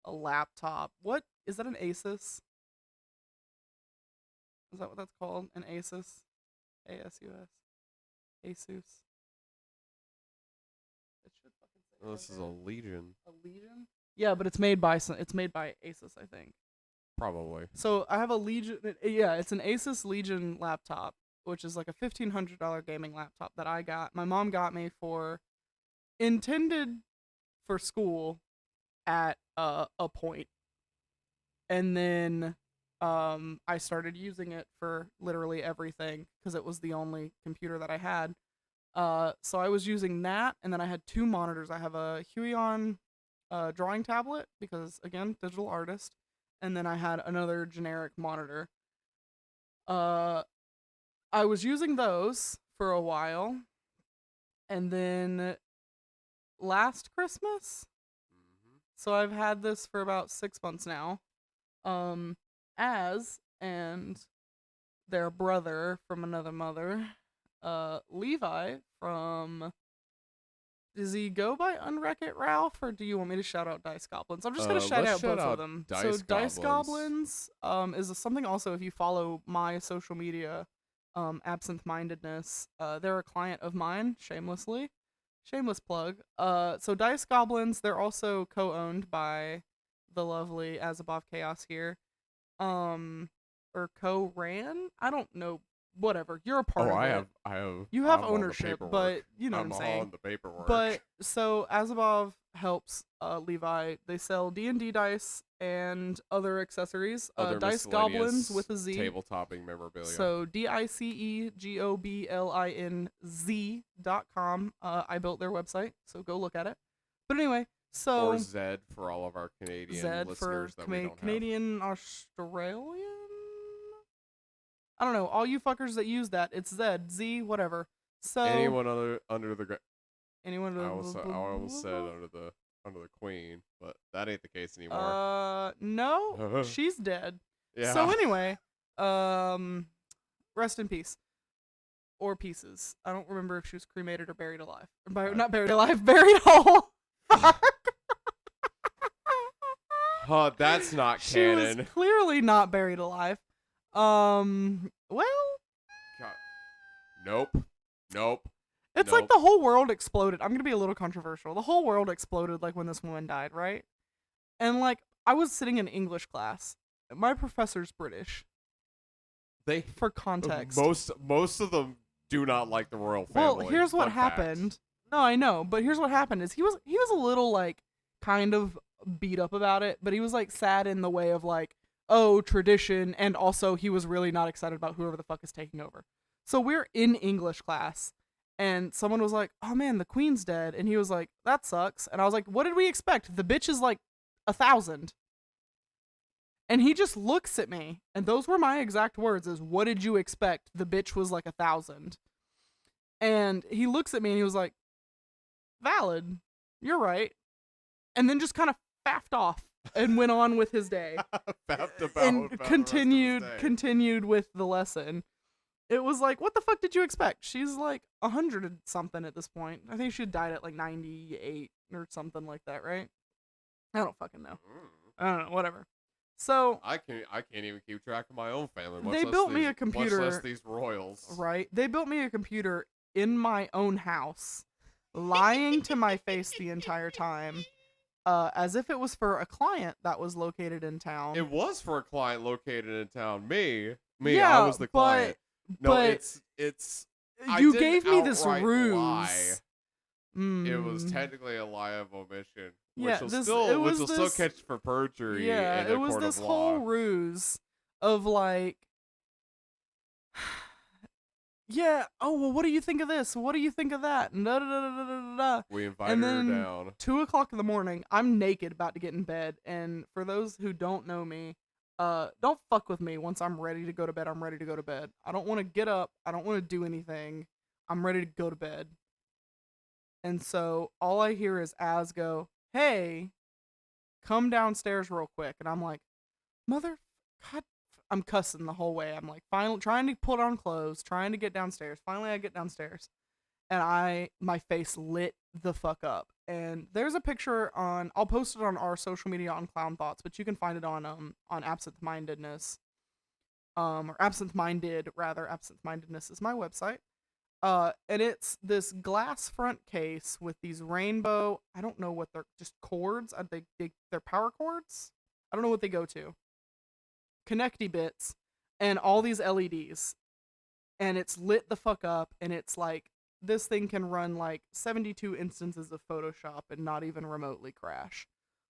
a laptop. What is that, an Asus? Is that what that's called? An Asus? ASUS. Asus. It should fucking say Well, this is a Legion, a Legion? Yeah, but it's made by Asus, I think. probably. So I have a Legion. Yeah, it's an Asus Legion laptop, which is like a $1,500 gaming laptop that I got. My mom got me intended for school at a point, and then I started using it for literally everything because it was the only computer that I had. So I was using that, and then I had two monitors. I have a Huion drawing tablet because, again, digital artist, and then I had another generic monitor. Uh, I was using those for a while, and then last Christmas, Mm-hmm. so I've had this for about 6 months now. Um, as and their brother from another mother, Levi from. Does he go by Unwreck It Ralph, or do you want me to shout out Dice Goblins? I'm just gonna shout Let's out shout both of out them. So Dice Dice Goblins. Goblins is something also if you follow my social media, Absinthe Mindedness. They're a client of mine, shameless plug. So Dice Goblins, they're also co-owned by the lovely As Above Chaos here, or co-ran. I don't know. Whatever, you're a part Oh, of it. You have I'm on the ownership, paperwork. but you know what I'm saying. on the paperwork. But so as above helps Levi. They sell D&D dice and other accessories. Other Dice Goblins miscellaneous with a Z. table-topping memorabilia. So DICEGOBLINZ.com. I built their website, so go look at it. But anyway, so or Zed for all of our Canadian Zed for listeners that we don't Canadian Australian. I don't know. All you fuckers that use that, it's Zed, Z, whatever. So have. Anyone under the anyone. I almost said under the Queen, but that ain't the case anymore. No, she's dead. Yeah. So anyway, rest in peace. Or pieces. I don't remember if she was cremated or buried alive. Not buried alive, buried whole. That's not She canon. was clearly not buried alive. Well, God. Nope. it's like the whole world exploded. I'm gonna be a little controversial. The whole world exploded like when this woman died, right? And like I was sitting in English class. My professor's British. For context. Most of them do not like the royal family. Well, here's what Fun happened. fact. No, I know, but here's what happened is he was a little like kind of beat up about it, but he was like sad in the way of like, oh, tradition, and also he was really not excited about whoever the fuck is taking over. So we're in English class, and someone was like, oh man, the queen's dead, and he was like, that sucks. And I was like, what did we expect? The bitch is like 1,000. And he just looks at me, and those were my exact words, is what did you expect? The bitch was like 1,000. And he looks at me and he was like, valid, you're right. And then just kind of faffed off and went on with his day. and continued with the lesson. It was like, what the fuck did you expect? She's like 100 something at this point. I think she died at like 98 or something like that, right? I don't fucking know. I don't know, whatever. So I can't even keep track of my own family. They built me a computer. Much less these royals. Right. They built me a computer in my own house, lying to my face the entire time, as if it was for a client that was located in town. It was for a client located in town. Me, yeah, I was the client. No, but it's. You gave me this ruse. Lie. It was technically a lie of omission. Yeah, which will still catch for perjury. Yeah, in it was this whole ruse of like, yeah. Oh well, what do you think of this? What do you think of that? We invited her down. 2:00 in the morning. I'm naked, about to get in bed. And for those who don't know me, don't fuck with me. Once I'm ready to go to bed, I'm ready to go to bed. I don't want to get up. I don't want to do anything. I'm ready to go to bed. And so all I hear is Az go, hey, come downstairs real quick. And I'm like, God, I'm cussing the whole way. I'm like, finally trying to put on clothes, trying to get downstairs. Finally, I get downstairs, and my face lit the fuck up. And there's a picture I'll post it on our social media on Clown Thoughts, but you can find it on Absinthe Mindedness, or Absinthe Minded rather. Absinthe Mindedness is my website. And it's this glass front case with these rainbow, I don't know what they're, just cords. They're power cords? I don't know what they go to. Connecty bits and all these LEDs. And it's lit the fuck up, and it's like, this thing can run like 72 instances of Photoshop and not even remotely crash.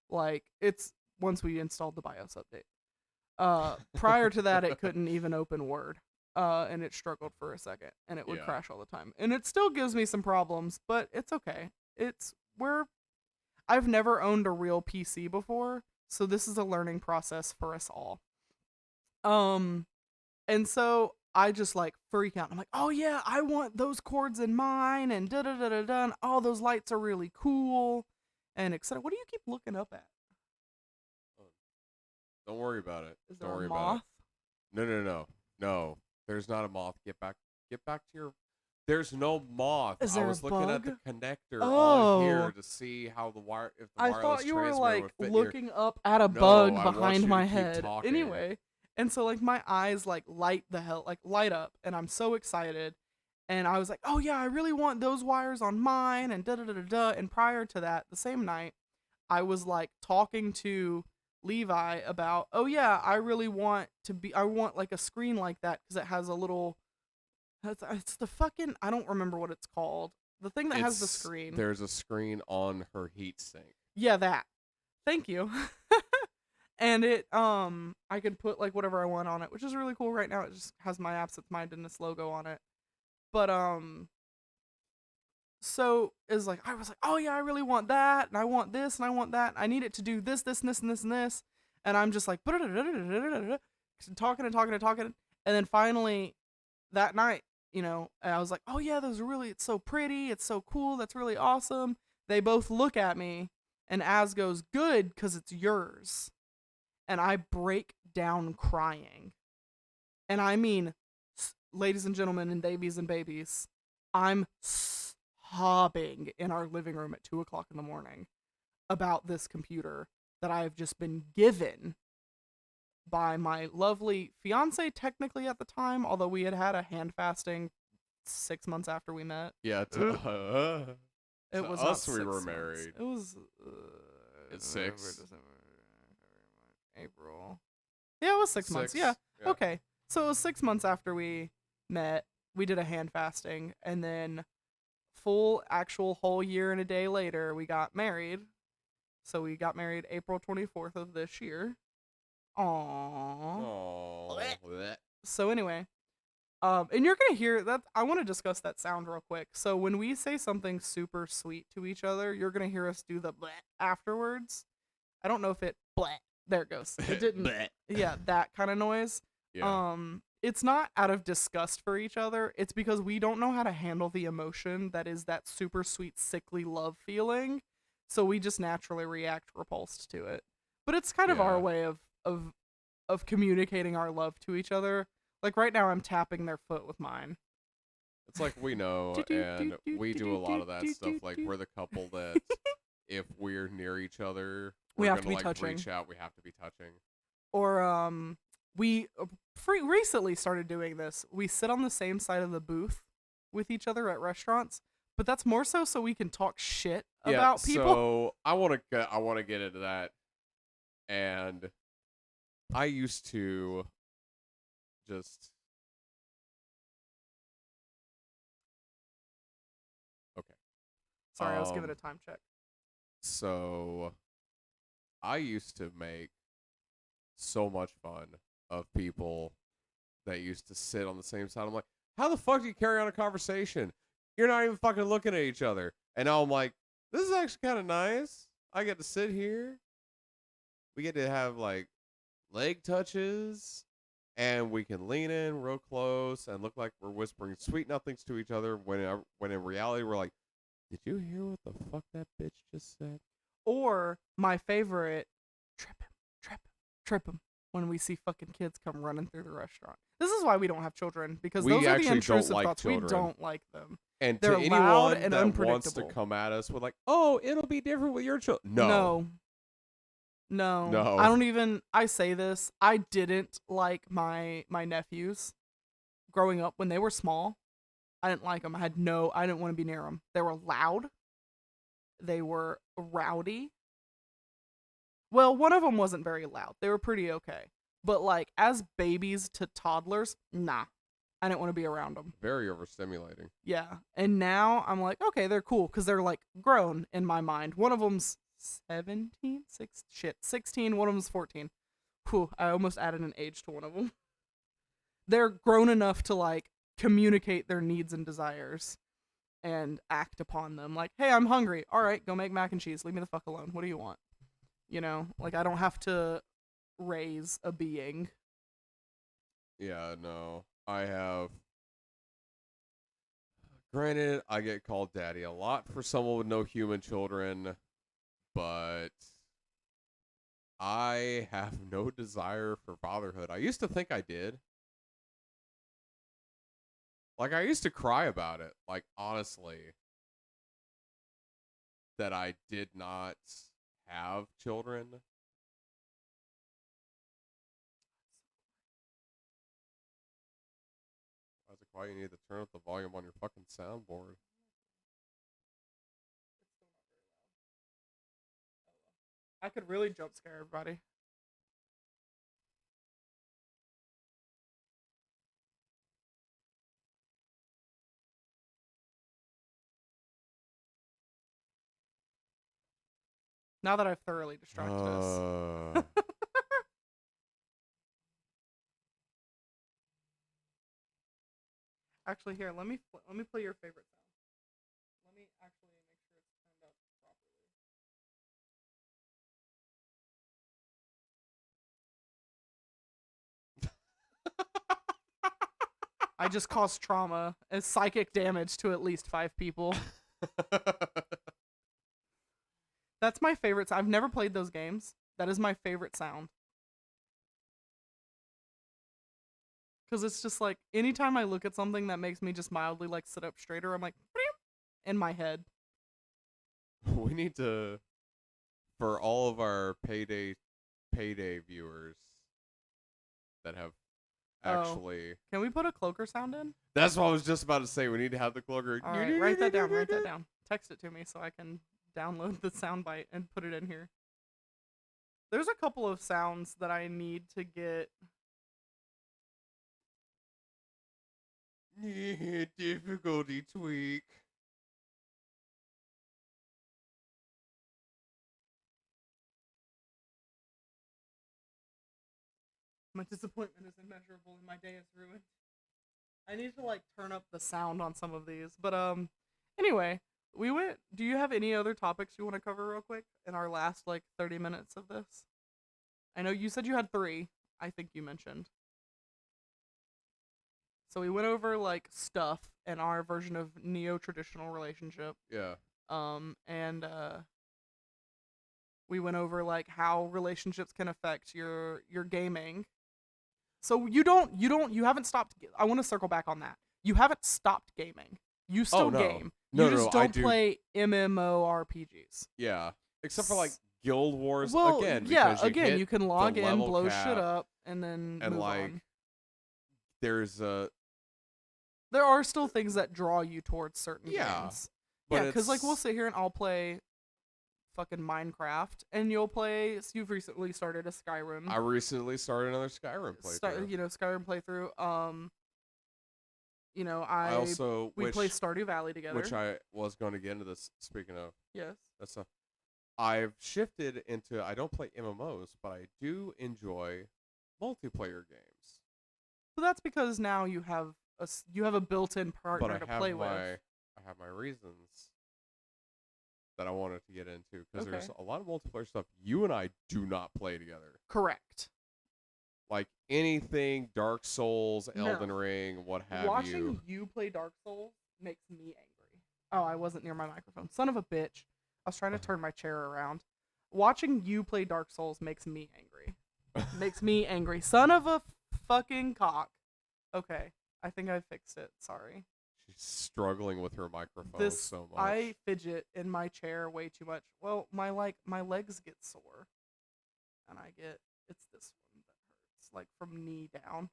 Like, it's once we installed the BIOS update. Prior to that, it couldn't even open Word. And it struggled for a second, and it would Yeah. crash all the time. And it still gives me some problems, but it's okay. I've never owned a real PC before, so this is a learning process for us all. And so I just like freak out. I'm like, oh yeah, I want those chords in mine, and da da da da da. And all those lights are really cool, and etc. What do you keep looking up at? Don't worry about it. Is Don't there a worry about moth? it. No. There's not a moth. Get back to your. There's no moth. Is I there was a looking at bug? the connector Oh. on here to see how if the I wireless thought you were transmitter like would fit looking up at a No, bug I want behind you to my keep head. talking. Anyway, and so like my eyes like light up, and I'm so excited. And I was like, oh yeah, I really want those wires on mine, and da da da da da. And prior to that, the same night, I was like talking to Levi about, oh yeah, I want like a screen like that because it has a little. It's the fucking, I don't remember what it's called. The thing that has the screen. There's a screen on her heatsink. Yeah, that. Thank you. And I could put like whatever I want on it, which is really cool. Right now it just has my absent-mindedness logo on it. But so is like I was like, oh yeah, I really want that, and I want this, and I want that. I need it to do this, this, and this, and this, and this. And I'm just like talking and talking and talking. And then finally that night, I was like, oh yeah, it's so pretty, it's so cool, that's really awesome. They both look at me, and Az goes, good, because it's yours. And I break down crying. And I mean, ladies and gentlemen, and babies, I'm sobbing in our living room at 2:00 in the morning about this computer that I have just been given by my lovely fiance, technically at the time, although we had a hand fasting 6 months after we met. Yeah, It was us. not We 6 were months. married. It was It's November, 6. December, April. Yeah, it was 6 months. Yeah. Okay. So it was 6 months after we met. We did a hand fasting, and then actual whole year and a day later, we got married. So we got married April 24th of this year. Aww. Oh. So anyway, and you're gonna hear that. I want to discuss that sound real quick. So when we say something super sweet to each other, you're gonna hear us do the bleh afterwards. I don't know if it bleh. There it goes. It didn't. Yeah, that kind of noise. Yeah. It's not out of disgust for each other. It's because we don't know how to handle the emotion that is that super sweet, sickly love feeling. So we just naturally react repulsed to it. But it's kind of our Yeah. way of communicating our love to each other. Like right now, I'm tapping their foot with mine. It's like we know, and we do a lot of that stuff. Like we're the couple that if we're near each other, We we're have to gonna be like touching. reach out. We have to be touching. Or we recently started doing this. We sit on the same side of the booth with each other at restaurants, but that's more so we can talk shit about people. So I want to get into that, and I used to just okay. Sorry, I was giving a time check. So I used to make so much fun of people that used to sit on the same side. I'm like, how the fuck do you carry on a conversation? You're not even fucking looking at each other. And now I'm like, this is actually kind of nice. I get to sit here. We get to have like leg touches, and we can lean in real close and look like we're whispering sweet nothings to each other when in reality we're like, did you hear what the fuck that bitch just said? Or my favorite, trip him when we see fucking kids come running through the restaurant. This is why we don't have children, because We those are the actually don't intrusive like thoughts. children. We don't like them. And They're to loud anyone and that wants to unpredictable. come at us with like, oh, it'll be different with your children. No. I don't even. I say this. I didn't like my nephews growing up when they were small. I didn't like them. I didn't want to be near them. They were loud. They were rowdy. Well, one of them wasn't very loud. They were pretty okay. But like as babies to toddlers, nah. I didn't want to be around them. Very overstimulating. Yeah. And now I'm like, okay, they're cool because they're like grown in my mind. One of them's 16. One of them's 14. Cool. I almost added an age to one of them. They're grown enough to like communicate their needs and desires and act upon them. Like, hey, I'm hungry. All right, go make mac and cheese. Leave me the fuck alone. What do you want? You know, like I don't have to raise a being. Yeah, no. I have. Granted, I get called daddy a lot for someone with no human children, but I have no desire for fatherhood. I used to think I did. Like, I used to cry about it, like, honestly, that I did not have children. Why is it quiet? You need to turn up the volume on your fucking soundboard. I could really jump scare everybody. Now that I've thoroughly distracted us. Actually, here, let me play your favorite sound. Let me actually make sure it's turned up properly. I just caused trauma and psychic damage to at least 5 people. That's my favorite sound. I've never played those games. That is my favorite sound. Because it's just like, anytime I look at something that makes me just mildly like sit up straighter, I'm like, in my head. We need to, for all of our payday viewers that have actually. Can we put a cloaker sound in? That's what I was just about to say. We need to have the cloaker. All right, write that down. Write that down. Text it to me so I can download the soundbite and put it in here. There's a couple of sounds that I need to get. Difficulty tweak. My disappointment is immeasurable and my day is ruined. I need to like turn up the sound on some of these. But anyway, do you have any other topics you want to cover real quick in our last like 30 minutes of this? I know you said you had 3, I think you mentioned. So we went over like stuff and our version of neo-traditional relationship. Yeah. And we went over like how relationships can affect your gaming. So you haven't stopped. I want to circle back on that. You haven't stopped gaming. You still game. You just don't play MMORPGs. Yeah. Except for like Guild Wars again. Yeah, again, you can log in, blow shit up, and then and move like on. There are still things that draw you towards certain games. Yeah, because like we'll sit here and I'll play fucking Minecraft, and you've recently started a Skyrim. I recently started another Skyrim playthrough. Skyrim playthrough. We play Stardew Valley together, which I was going to get into this. Speaking of, yes, I've shifted into. I don't play MMOs, but I do enjoy multiplayer games. So that's because now you have a built-in partner to play with. I have my reasons that I wanted to get into because there's a lot of multiplayer stuff you and I do not play together. Correct. Like anything Dark Souls, Elden Ring, what have you. Watching you play Dark Souls makes me angry. Oh, I wasn't near my microphone. Son of a bitch. I was trying to turn my chair around. Watching you play Dark Souls makes me angry. Makes me angry. Son of a fucking cock. Okay. I think I fixed it. Sorry. She's struggling with her microphone so much. I fidget in my chair way too much. Well, my legs get sore. And it's this one that hurts. Like from knee down.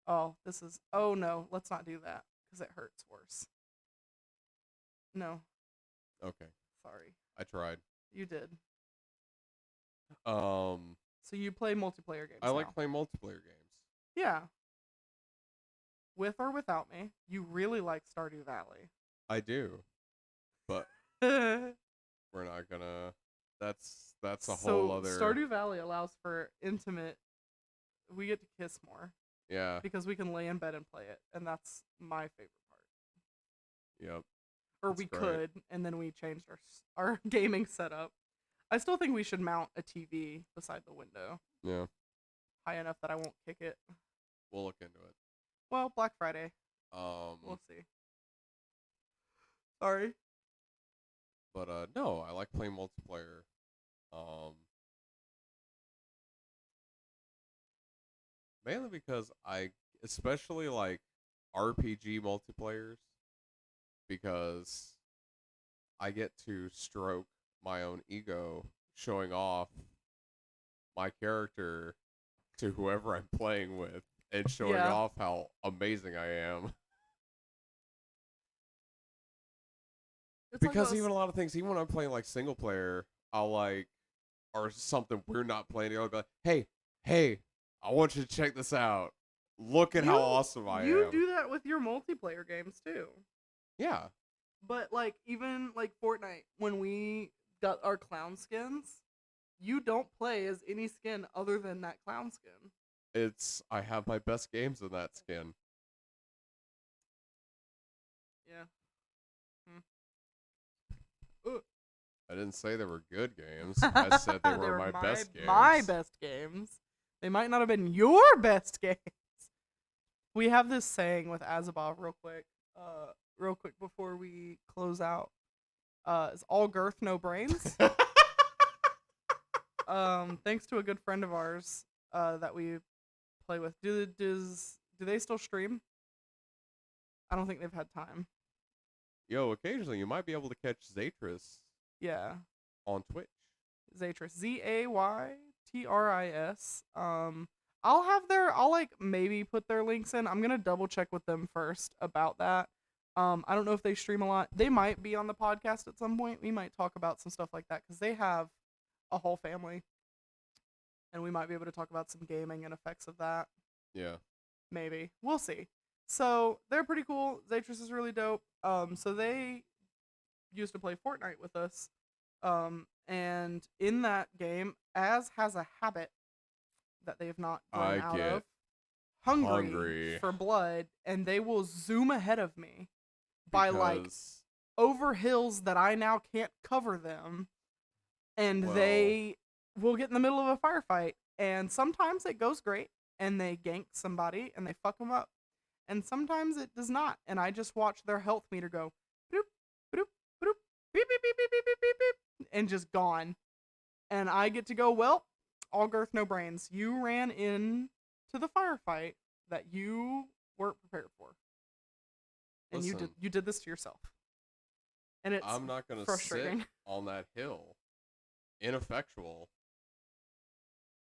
Oh no, let's not do that. Because it hurts worse. No. Okay. Sorry. I tried. You did. So you play multiplayer games. I like playing multiplayer games. Yeah. With or without me, you really like Stardew Valley. I do. But we're not gonna That's a whole So other. Stardew Valley allows for intimate. We get to kiss more Yeah. because we can lay in bed and play it, and that's my favorite part. Yep. Or That's we great. could, and then we changed our gaming setup. I still think we should mount a TV beside the window, Yeah. high enough that I won't kick it. We'll look into it. Well, Black Friday, Um. we'll see. Sorry. But no, I like playing multiplayer. Um. Mainly because I especially like RPG multiplayers because I get to stroke my own ego showing off my character to whoever I'm playing with and showing Yeah. off how amazing I am. It's like Because us. even a lot of things, even when I'm playing like single player, I'll like, or something we're not playing, I'll be like, hey, I want you to check this out. Look at how awesome I You am. do that with your multiplayer games too. Yeah. But like even like Fortnite, when we got our clown skins, you don't play as any skin other than that clown skin. I have my best games in that skin. Yeah. I didn't say they were good games. I said they were my best games. My best games. They might not have been your best games. We have this saying with Azabov real quick before we close out. It's all girth, no brains. Thanks to a good friend of ours that we play with. Do they still stream? I don't think they've had time. Yo, occasionally you might be able to catch Zatris Yeah. on Twitch. Zatris. Zaytris. I'll like maybe put their links in. I'm gonna double check with them first about that. I don't know if they stream a lot. They might be on the podcast at some point. We might talk about some stuff like that because they have a whole family. And we might be able to talk about some gaming and effects of that. Yeah. Maybe. We'll see. So they're pretty cool. Zatris is really dope. So they used to play Fortnite with us. And in that game, Az has a habit that they have not grown out of. Hungry for blood, and they will zoom ahead of me by like over hills that I now can't cover them. And they will get in the middle of a firefight. And sometimes it goes great, and they gank somebody, and they fuck them up. And sometimes it does not, and I just watch their health meter go, boop, boop, boop, beep, beep, beep, beep, beep, beep, beep, beep, and just gone. And I get to go, well, all girth, no brains. You ran in to the firefight that you weren't prepared for. And you did this to yourself. And it's I'm not gonna frustrating. sit on that hill ineffectual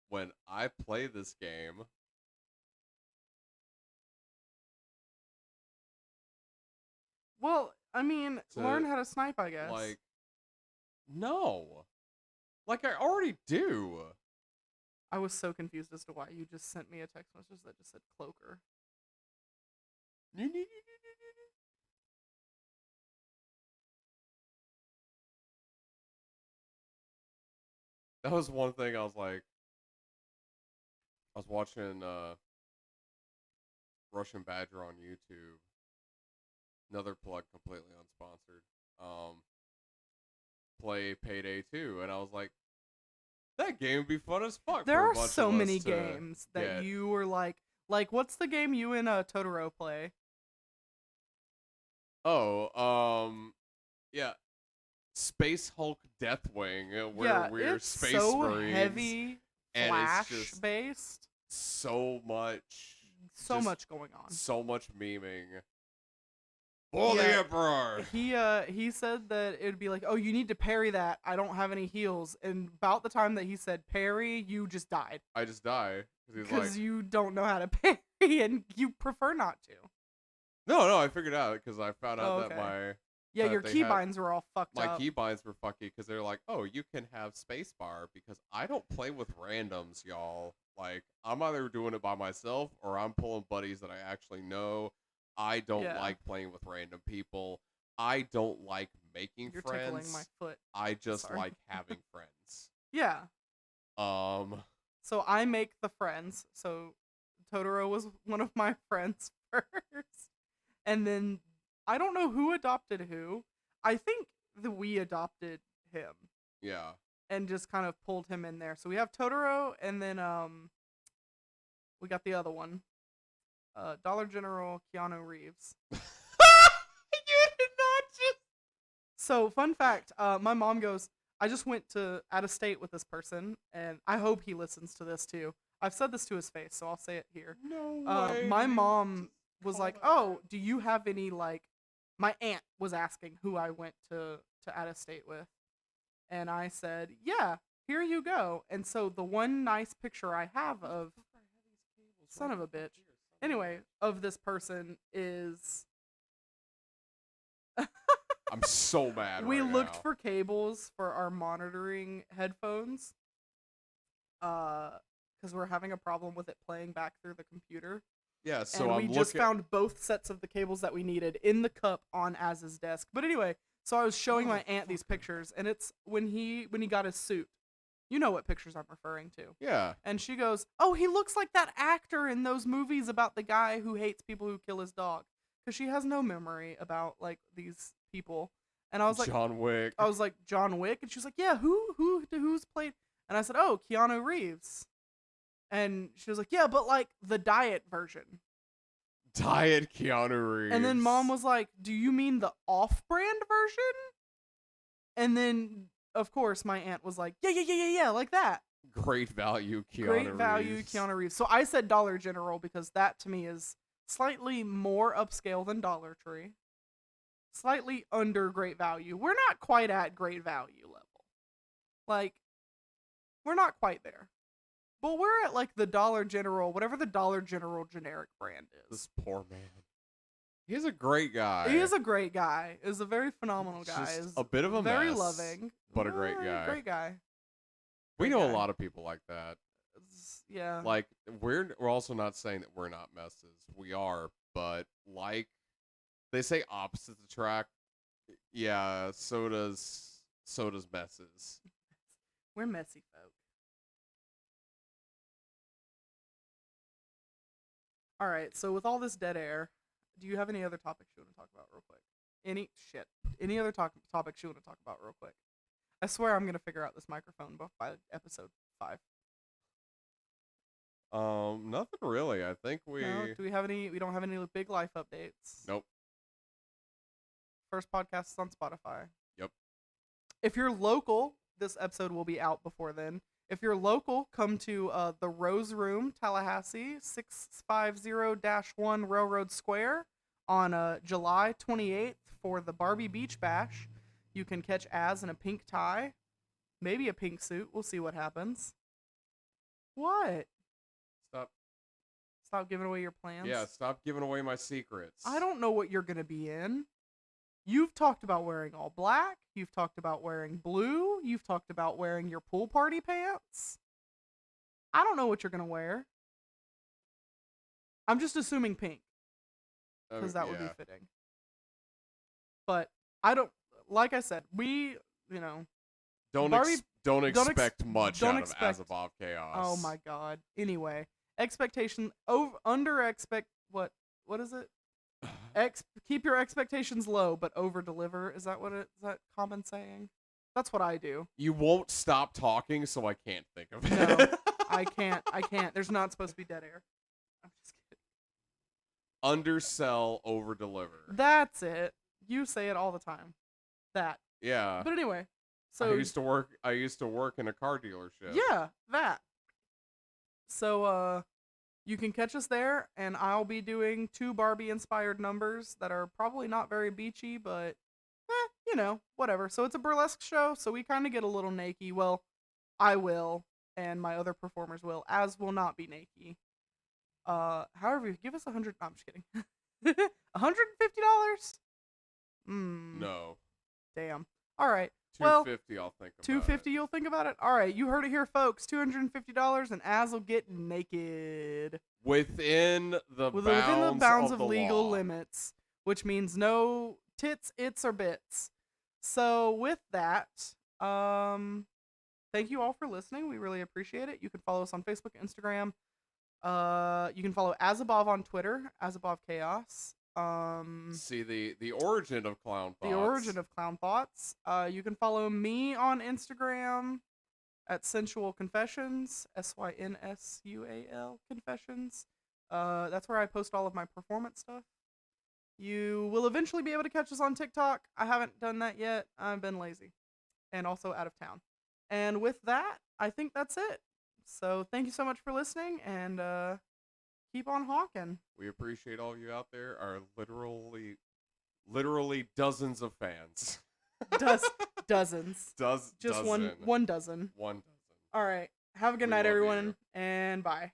when I play this game. Well, I mean, learn how to snipe, I guess. Like, no. Like, I already do. I was so confused as to why you just sent me a text message that just said cloaker. That was one thing I was like, I was watching Russian Badger on YouTube. Another plug, completely unsponsored. Play Payday 2, and I was like, that game would be fun as fuck. There are so many games that you were like what's the game you and Totoro play? Oh, yeah, Space Hulk Deathwing, where we're it's space so marines, heavy, and flash it's just based. So much Going on. So much memeing. For the Emperor! He said that it would be like, oh, you need to parry that. I don't have any heals. And about the time that he said parry, you just died. I just die. Because you don't know how to parry and you prefer not to. No, I figured out because I found out that my... Yeah, your keybinds were all fucked up. My keybinds were fucky because they're like, oh, you can have spacebar because I don't play with randoms, y'all. Like, I'm either doing it by myself or I'm pulling buddies that I actually know. I don't like playing with random people. I don't like making You're friends. tickling my foot. I just Sorry. like having friends. Yeah. Um, So I make the friends. So Totoro was one of my friends first. And then I don't know who adopted who. I think that we adopted him yeah. and just kind of pulled him in there. So we have Totoro, and then we got the other one. Dollar General Keanu Reeves. You did not just. So, fun fact, my mom goes, I just went to out of state with this person, and I hope he listens to this too. I've said this to his face, so I'll say it here. No way. My You mom just was call like, that "Oh, out. do you have any like?" My aunt was asking who I went to out of state with, and I said, "Yeah, here you go." And so the one nice picture I have of son of a bitch, anyway, of this person is I'm so mad we right looked now. for cables for our monitoring headphones, because we're having a problem with it playing back through the computer. Yeah, so And I'm we looking. just found both sets of the cables that we needed in the cup on Az's desk. But anyway, so I was showing my aunt these pictures, and it's when he got his suit. You know what pictures I'm referring to. Yeah. And she goes, "Oh, he looks like that actor in those movies about the guy who hates people who kill his dog." Because she has no memory about like these people. And I was like, John Wick. John Wick, and she's like, "Yeah, who's played?" And I said, "Oh, Keanu Reeves." And she was like, "Yeah, but like the diet version." Diet Keanu Reeves. And then mom was like, "Do you mean the off-brand version?" And then of course my aunt was like, "Yeah, like that." Great value Keanu Great value Reeves. Keanu Reeves. So I said Dollar General because that to me is slightly more upscale than Dollar Tree. Slightly under great value. We're not quite at great value level. Like, we're not quite there. But we're at like the Dollar General, whatever the Dollar General generic brand is. This poor man. He's a great guy. He is a great guy. Is a very phenomenal guy. Just Is a bit of a very mess, loving, but a great guy. Great guy. We Great know guy. a lot of people like that. Yeah. Like we're also not saying that we're not messes. We are, but like they say opposites attract. Yeah, so does messes. We're messy folk. All right. So with all this dead air, do you have any other topics you want to talk about real quick? Any other topics you want to talk about real quick? I swear I'm gonna figure out this microphone by episode 5. Nothing really. I think we. No, do we have any? We don't have any big life updates. Nope. First podcast is on Spotify. Yep. If you're local, this episode will be out before then. If you're local, come to the Rose Room, Tallahassee, 650-1 Railroad Square on July 28th for the Barbie Beach Bash. You can catch Az in a pink tie, maybe a pink suit. We'll see what happens. What? Stop giving away your plans? Yeah, stop giving away my secrets. I don't know what you're going to be in. You've talked about wearing all black. You've talked about wearing blue. You've talked about wearing your pool party pants. I don't know what you're going to wear. I'm just assuming pink because that would be fitting. But I don't, like I said, don't expect much out of Asimov Chaos. Oh my god. Anyway, what is it? Keep your expectations low, but over deliver. Is that common saying? That's what I do. You won't stop talking, so I can't think of it. No, I can't. There's not supposed to be dead air. I'm just kidding. Undersell, over deliver. That's it. You say it all the time. That. Yeah. But anyway, so I used to work in a car dealership. Yeah, that. So you can catch us there, and I'll be doing 2 Barbie-inspired numbers that are probably not very beachy, but, whatever. So it's a burlesque show, so we kind of get a little naked. Well, I will, and my other performers will, Az will not be naked. However, give us $100. No, I'm just kidding. $150? No. Damn. All right. $250. I'll think about $250. it. You'll think about it. All right, you heard it here, folks. $250, and Az will get naked within the bounds of the legal law. limits, which means no tits, its, or bits. So with that, thank you all for listening. We really appreciate it. You can follow us on Facebook, Instagram. You can follow As Above on Twitter, As Above Chaos. See the origin of clown The thoughts. origin of Clown Thoughts. You can follow me on Instagram at Sensual Confessions, SYNSUAL Confessions. That's where I post all of my performance stuff. You will eventually be able to catch us on TikTok. I haven't done that yet. I've been lazy and also out of town. And with that, I think that's it. So thank you so much for listening, and keep on hawking. We appreciate all you out there. Our literally dozens of fans. Dozens. Just One dozen. One dozen. All right. Have a good night, love everyone, you. and bye.